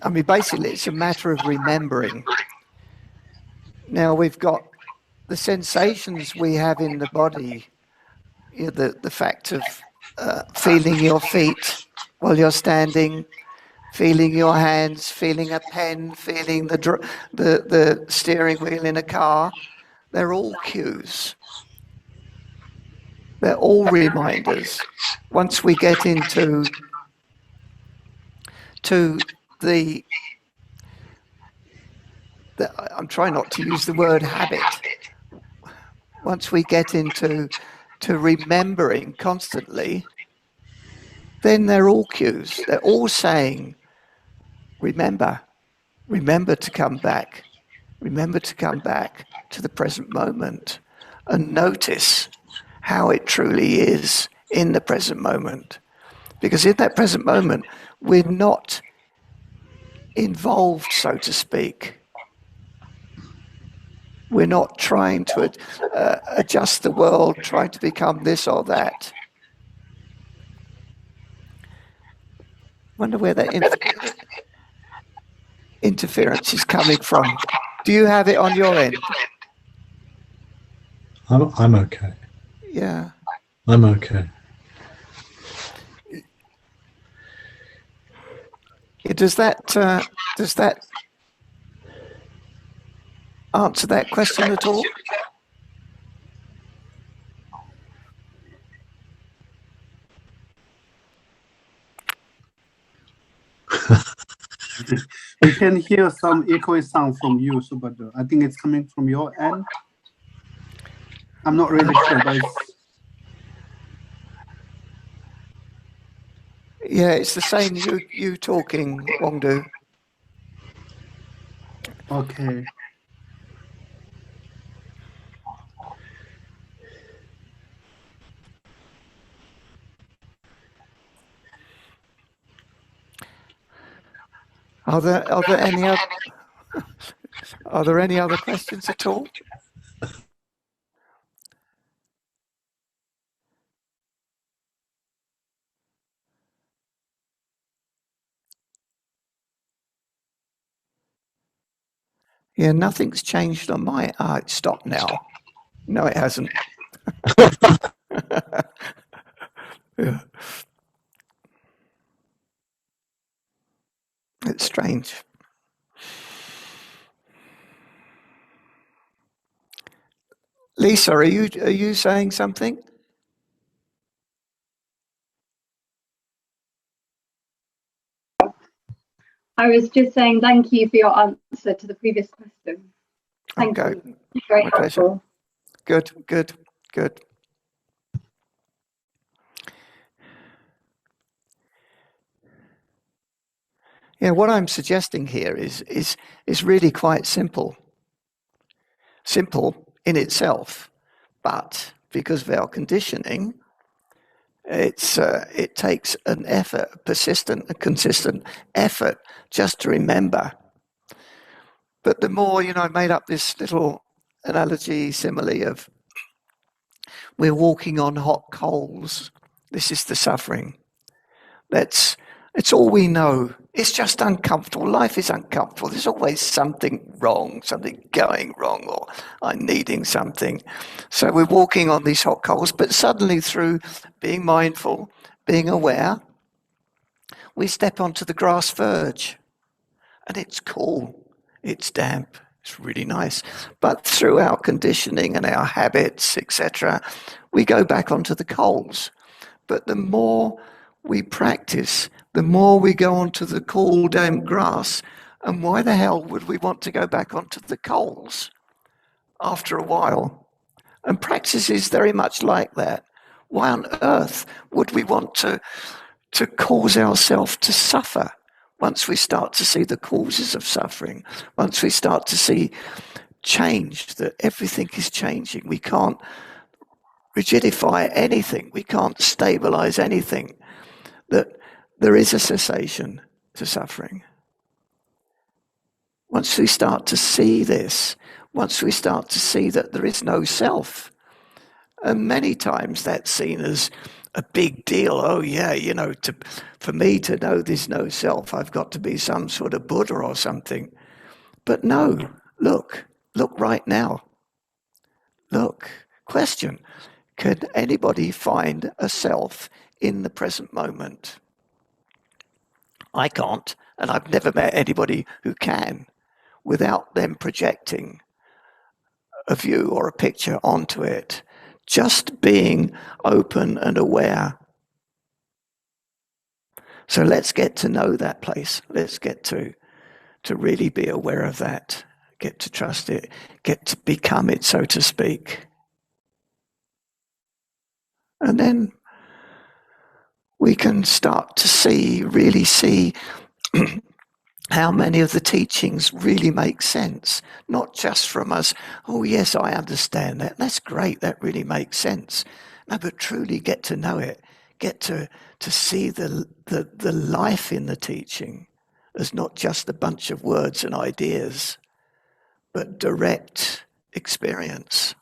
I mean, basically, it's a matter of remembering. Now, we've got the sensations we have in the body, the fact of feeling your feet while you're standing, feeling your hands, feeling a pen, feeling the steering wheel in a car. They're all cues. They're all reminders. Once we get into the I'm trying not to use the word habit. Once we get into remembering constantly, then they're all cues. They're all saying, remember to come back. Remember to come back to the present moment and notice how it truly is in the present moment. Because in that present moment, we're not involved, so to speak. We're not trying to adjust the world, trying to become this or that. Wonder where that interference is coming from. Do you have it on your end? I'm okay. Yeah. I'm okay. Does that answer that question at all? We can hear some echoing sound from you, Subhaddo. I think it's coming from your end. I'm not really sure, but it's... Yeah, it's the same. You talking, Wongdu. Okay. Are there any other questions at all? Yeah, nothing's changed on my. It stopped now. No, it hasn't. Yeah. It's strange. Lisa, are you saying something? I was just saying thank you for your answer to the previous question. Thank you. Very My helpful. Pleasure. Good. Yeah, what I'm suggesting here is really quite simple. Simple in itself, but because of our conditioning, it takes an effort, a consistent effort just to remember. But the more, I made up this little analogy, simile of we're walking on hot coals. This is the suffering. It's all we know. It's just uncomfortable. Life is uncomfortable. There's always something wrong, something going wrong, or I'm needing something. So we're walking on these hot coals, but suddenly through being mindful, being aware, we step onto the grass verge. And it's cool. It's damp. It's really nice. But through our conditioning and our habits, etc., we go back onto the coals. But the more we practice, the more we go onto the cool, damp grass. And why the hell would we want to go back onto the coals after a while? And practice is very much like that. Why on earth would we want to cause ourselves to suffer once we start to see the causes of suffering, once we start to see change, that everything is changing? We can't rigidify anything. We can't stabilize anything. That there is a cessation to suffering. Once we start to see this, once we start to see that there is no self, and many times that's seen as a big deal. Oh yeah, you know, for me to know there's no self, I've got to be some sort of Buddha or something. But no, look right now. Look, question, can anybody find a self in the present moment? I can't, and I've never met anybody who can, without them projecting a view or a picture onto it. Just being open and aware. So let's get to know that place. Let's get to really be aware of that, get to trust it, get to become it, so to speak. And then we can start to see, really see how many of the teachings really make sense, not just from us, oh yes, I understand that, that's great, that really makes sense. No, but truly get to know it, get to see the life in the teaching as not just a bunch of words and ideas, but direct experience.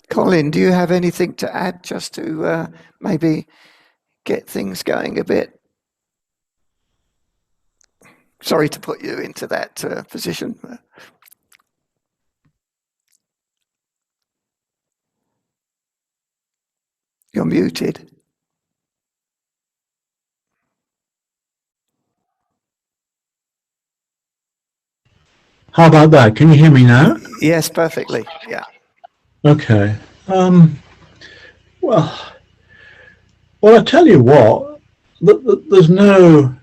Colin, do you have anything to add just to maybe get things going a bit? Sorry to put you into that position. You're muted. How about that? Can you hear me now? Yes, perfectly. Yeah. Okay. Well, I tell you what, there's no,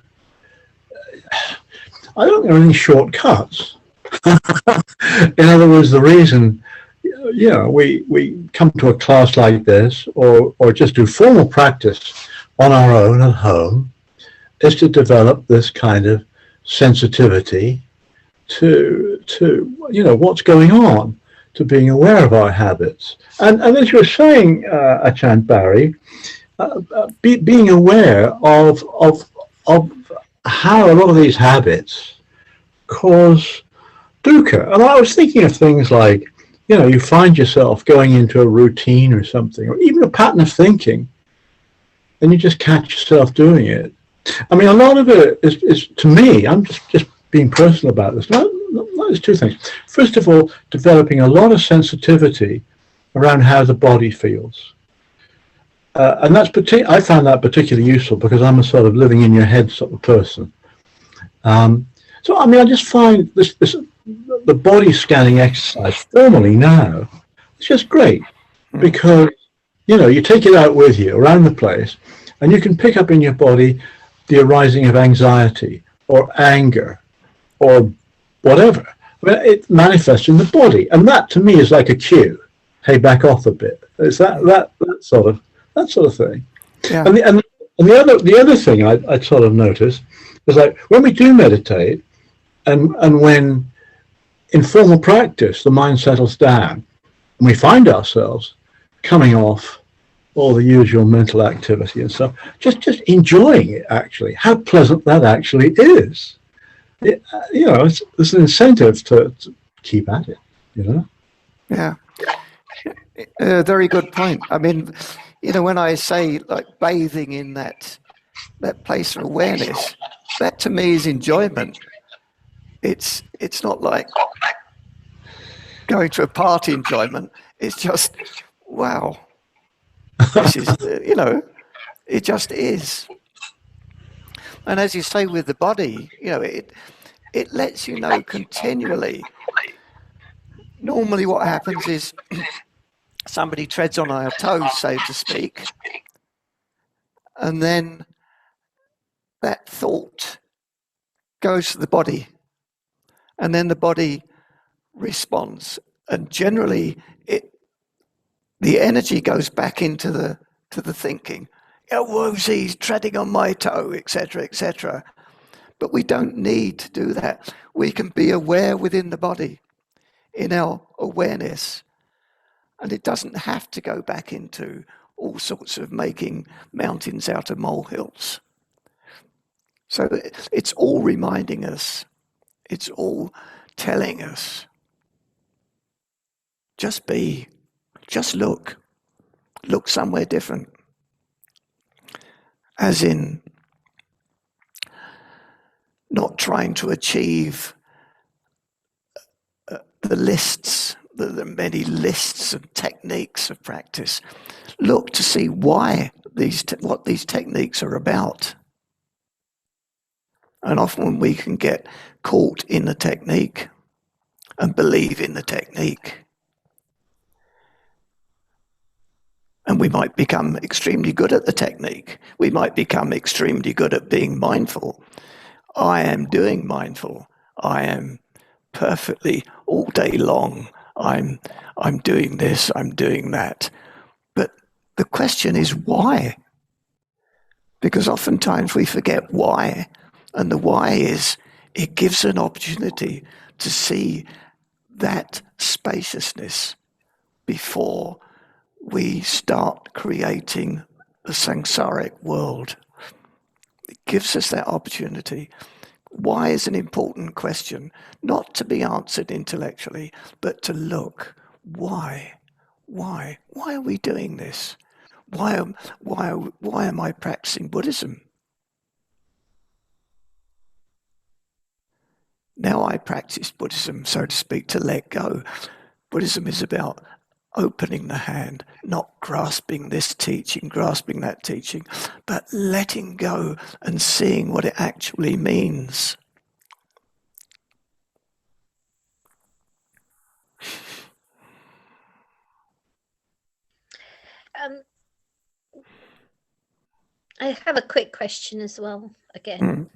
I don't think there are any shortcuts. In other words, the reason, you know, we come to a class like this or just do formal practice on our own at home is to develop this kind of sensitivity to you know, what's going on, to being aware of our habits. And as you were saying, Ajahn Barry, being aware of how a lot of these habits cause dukkha. And I was thinking of things like, you know, you find yourself going into a routine or something, or even a pattern of thinking, and you just catch yourself doing it. I mean, a lot of it is to me, I'm just being personal about this. There's two things. First of all, developing a lot of sensitivity around how the body feels. And that's I found that particularly useful because I'm a sort of living in your head sort of person. So, I mean, I just find the body scanning exercise formally now, it's just great because, you know, you take it out with you around the place and you can pick up in your body the arising of anxiety or anger or whatever. I mean, it manifests in the body, and that to me is like a cue. Hey, back off a bit. It's that sort of thing. Yeah. And the other thing I sort of noticed is like when we do meditate, and when in formal practice the mind settles down, and we find ourselves coming off all the usual mental activity and stuff, just enjoying it. Actually, how pleasant that actually is. You know, it's an incentive to keep at it, you know? Yeah. Very good point. I mean, you know, when I say like bathing in that place of awareness, that to me is enjoyment. It's not like going to a party enjoyment. It's just, wow, this is, you know, it just is. And as you say with the body, you know, it lets you know continually. Normally what happens is somebody treads on our toes, so to speak, and then that thought goes to the body, and then the body responds. And generally, the energy goes back into the thinking. Oh, whoozy, he's treading on my toe, etc., etc. But we don't need to do that. We can be aware within the body, in our awareness. And it doesn't have to go back into all sorts of making mountains out of molehills. So it's all reminding us. It's all telling us. Just be. Just look. Look somewhere different. As in, not trying to achieve the lists, the many lists and techniques of practice. Look to see why what these techniques are about. And often we can get caught in the technique and believe in the technique. And we might become extremely good at the technique. We might become extremely good at being mindful. I am doing mindful. I am perfectly all day long. I'm doing this, I'm doing that. But the question is why? Because oftentimes we forget why. And the why is it gives an opportunity to see that spaciousness before we start creating the samsaric world. It gives us that opportunity. Why is an important question, not to be answered intellectually, but to look. Why? Why? Why are we doing this? Why am I practicing Buddhism? Now I practice Buddhism, so to speak, to let go. Buddhism is about opening the hand, not grasping this teaching, grasping that teaching, but letting go and seeing what it actually means. I have a quick question as well, again.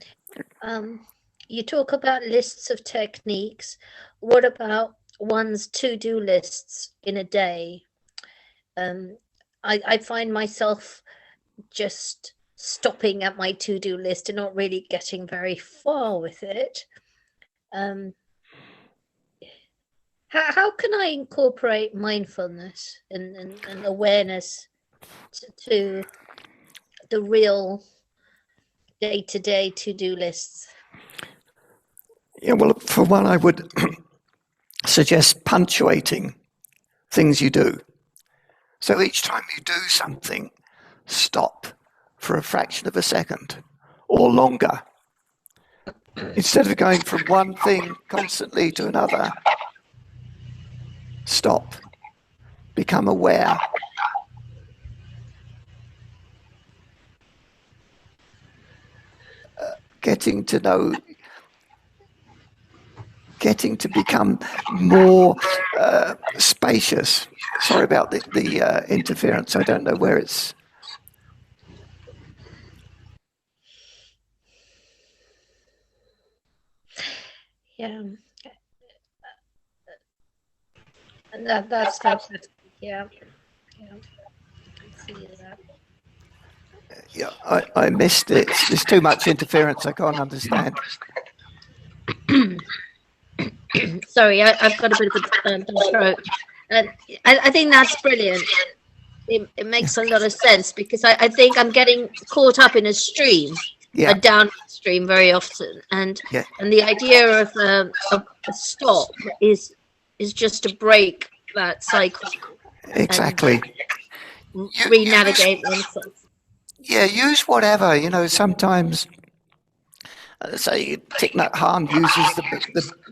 You talk about lists of techniques. What about one's to-do lists in a day? I find myself just stopping at my to-do list and not really getting very far with it. How can I incorporate mindfulness and awareness to the real day-to-day to-do lists? Yeah, well, for one, I would suggest punctuating things you do. So each time you do something, stop for a fraction of a second or longer. Instead of going from one thing constantly to another, stop. Become aware. Getting to become more spacious. Sorry about the interference. I don't know where it's. Yeah. And that's fantastic. Yeah. I see that. Yeah, I missed it. There's too much interference. I can't understand. Sorry, I've got a bit of a throat. I think that's brilliant. It makes a lot of sense because I think I'm getting caught up in a stream, a downward stream very often, and the idea of a stop is just to break that cycle. Exactly. Re-navigate themselves. Yeah, use whatever. Sometimes, say, Thich Nhat Hanh uses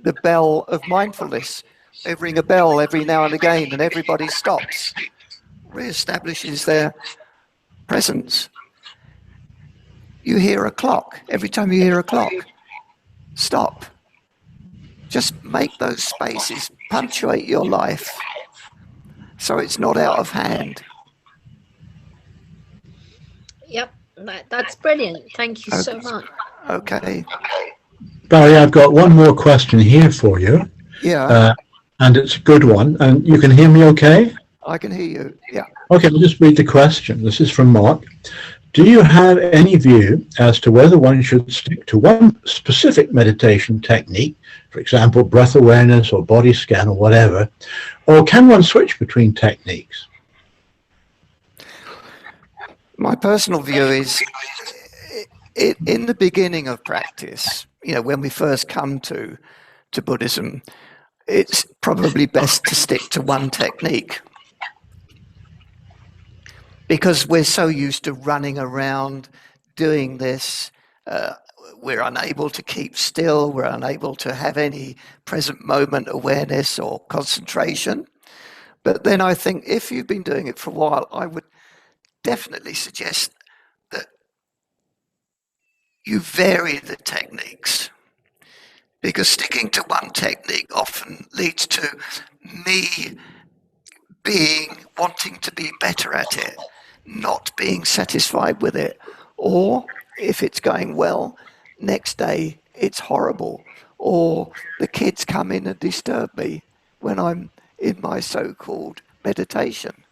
the bell of mindfulness. They ring a bell every now and again, and everybody stops, reestablishes their presence. You hear a clock. Every time you hear a clock, stop. Just make those spaces, punctuate your life, so it's not out of hand. Yep, that's brilliant. Thank you so much. Okay. Barry, I've got one more question here for you. Yeah. and it's a good one. And you can hear me okay? I can hear you, yeah. Okay, I'll just read the question. This is from Mark. Do you have any view as to whether one should stick to one specific meditation technique, for example, breath awareness or body scan or whatever, or can one switch between techniques? My personal view is, in the beginning of practice, when we first come to Buddhism, it's probably best to stick to one technique, because we're so used to running around doing this. We're unable to keep still. We're unable to have any present moment awareness or concentration. But then I think if you've been doing it for a while, I would definitely suggest that you vary the techniques, because sticking to one technique often leads to me wanting to be better at it, not being satisfied with it, or if it's going well, next day it's horrible, or the kids come in and disturb me when I'm in my so-called meditation.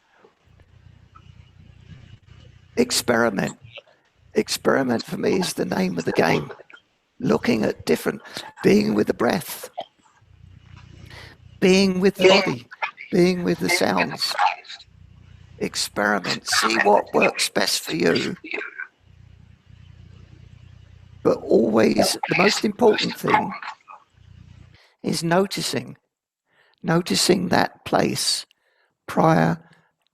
Experiment for me is the name of the game. Looking at being with the breath, being with the body, being with the sounds. Experiment, see what works best for you. But always, the most important thing is noticing that place prior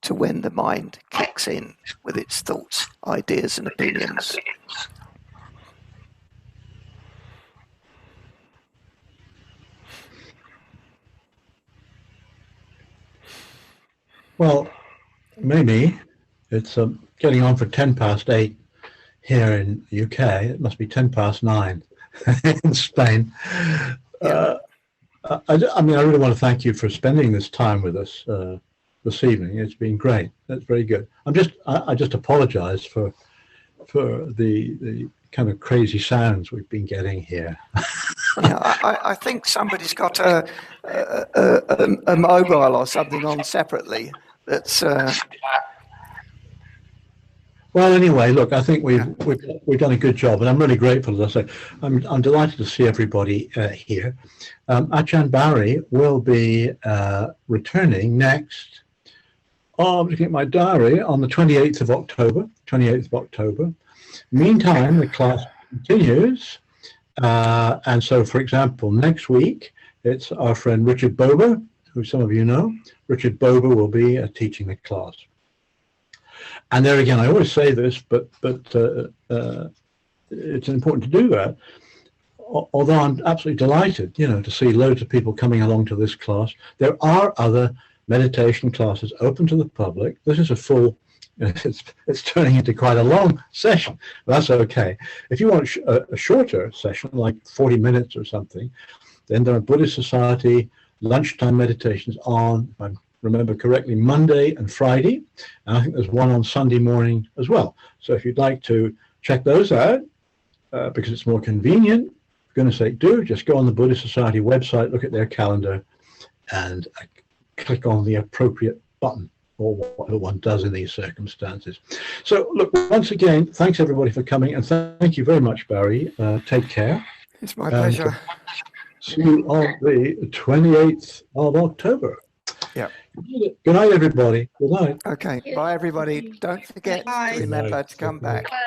to when the mind kicks in with its thoughts, ideas, and opinions. Well, maybe it's getting on for 8:10 here in the UK. It must be 9:10 in Spain. Yeah. I really want to thank you for spending this time with us this evening. It's been great. That's very good. I just apologize for the kind of crazy sounds we've been getting here. Yeah, I think somebody's got a mobile or something on separately. That's. Well, anyway, look, I think we've done a good job, and I'm really grateful. As I say, I'm delighted to see everybody here. Ajahn Barry will be returning next. I'm looking at my diary on the 28th of October. Meantime, the class continues, and so, for example, next week it's our friend Richard Bober, who some of you know. Richard Bober will be teaching the class. And there again, I always say this, but it's important to do that. Although I'm absolutely delighted, to see loads of people coming along to this class. There are other meditation classes open to the public. This is a full. It's turning into quite a long session. That's okay. If you want a shorter session, like 40 minutes or something, then there are Buddhist Society lunchtime meditations on, if I remember correctly, Monday and Friday, and I think there's one on Sunday morning as well. So if you'd like to check those out, because it's more convenient, I'm going to say just go on the Buddhist Society website, look at their calendar, and click on the appropriate button, or what one does in these circumstances. So look, once again, thanks everybody for coming, and thank you very much, Barry. Take care. It's my pleasure. See you on the 28th of October. Yeah. Good night, everybody. Good night. Okay. Bye, everybody. Don't forget to remember to come back. Bye.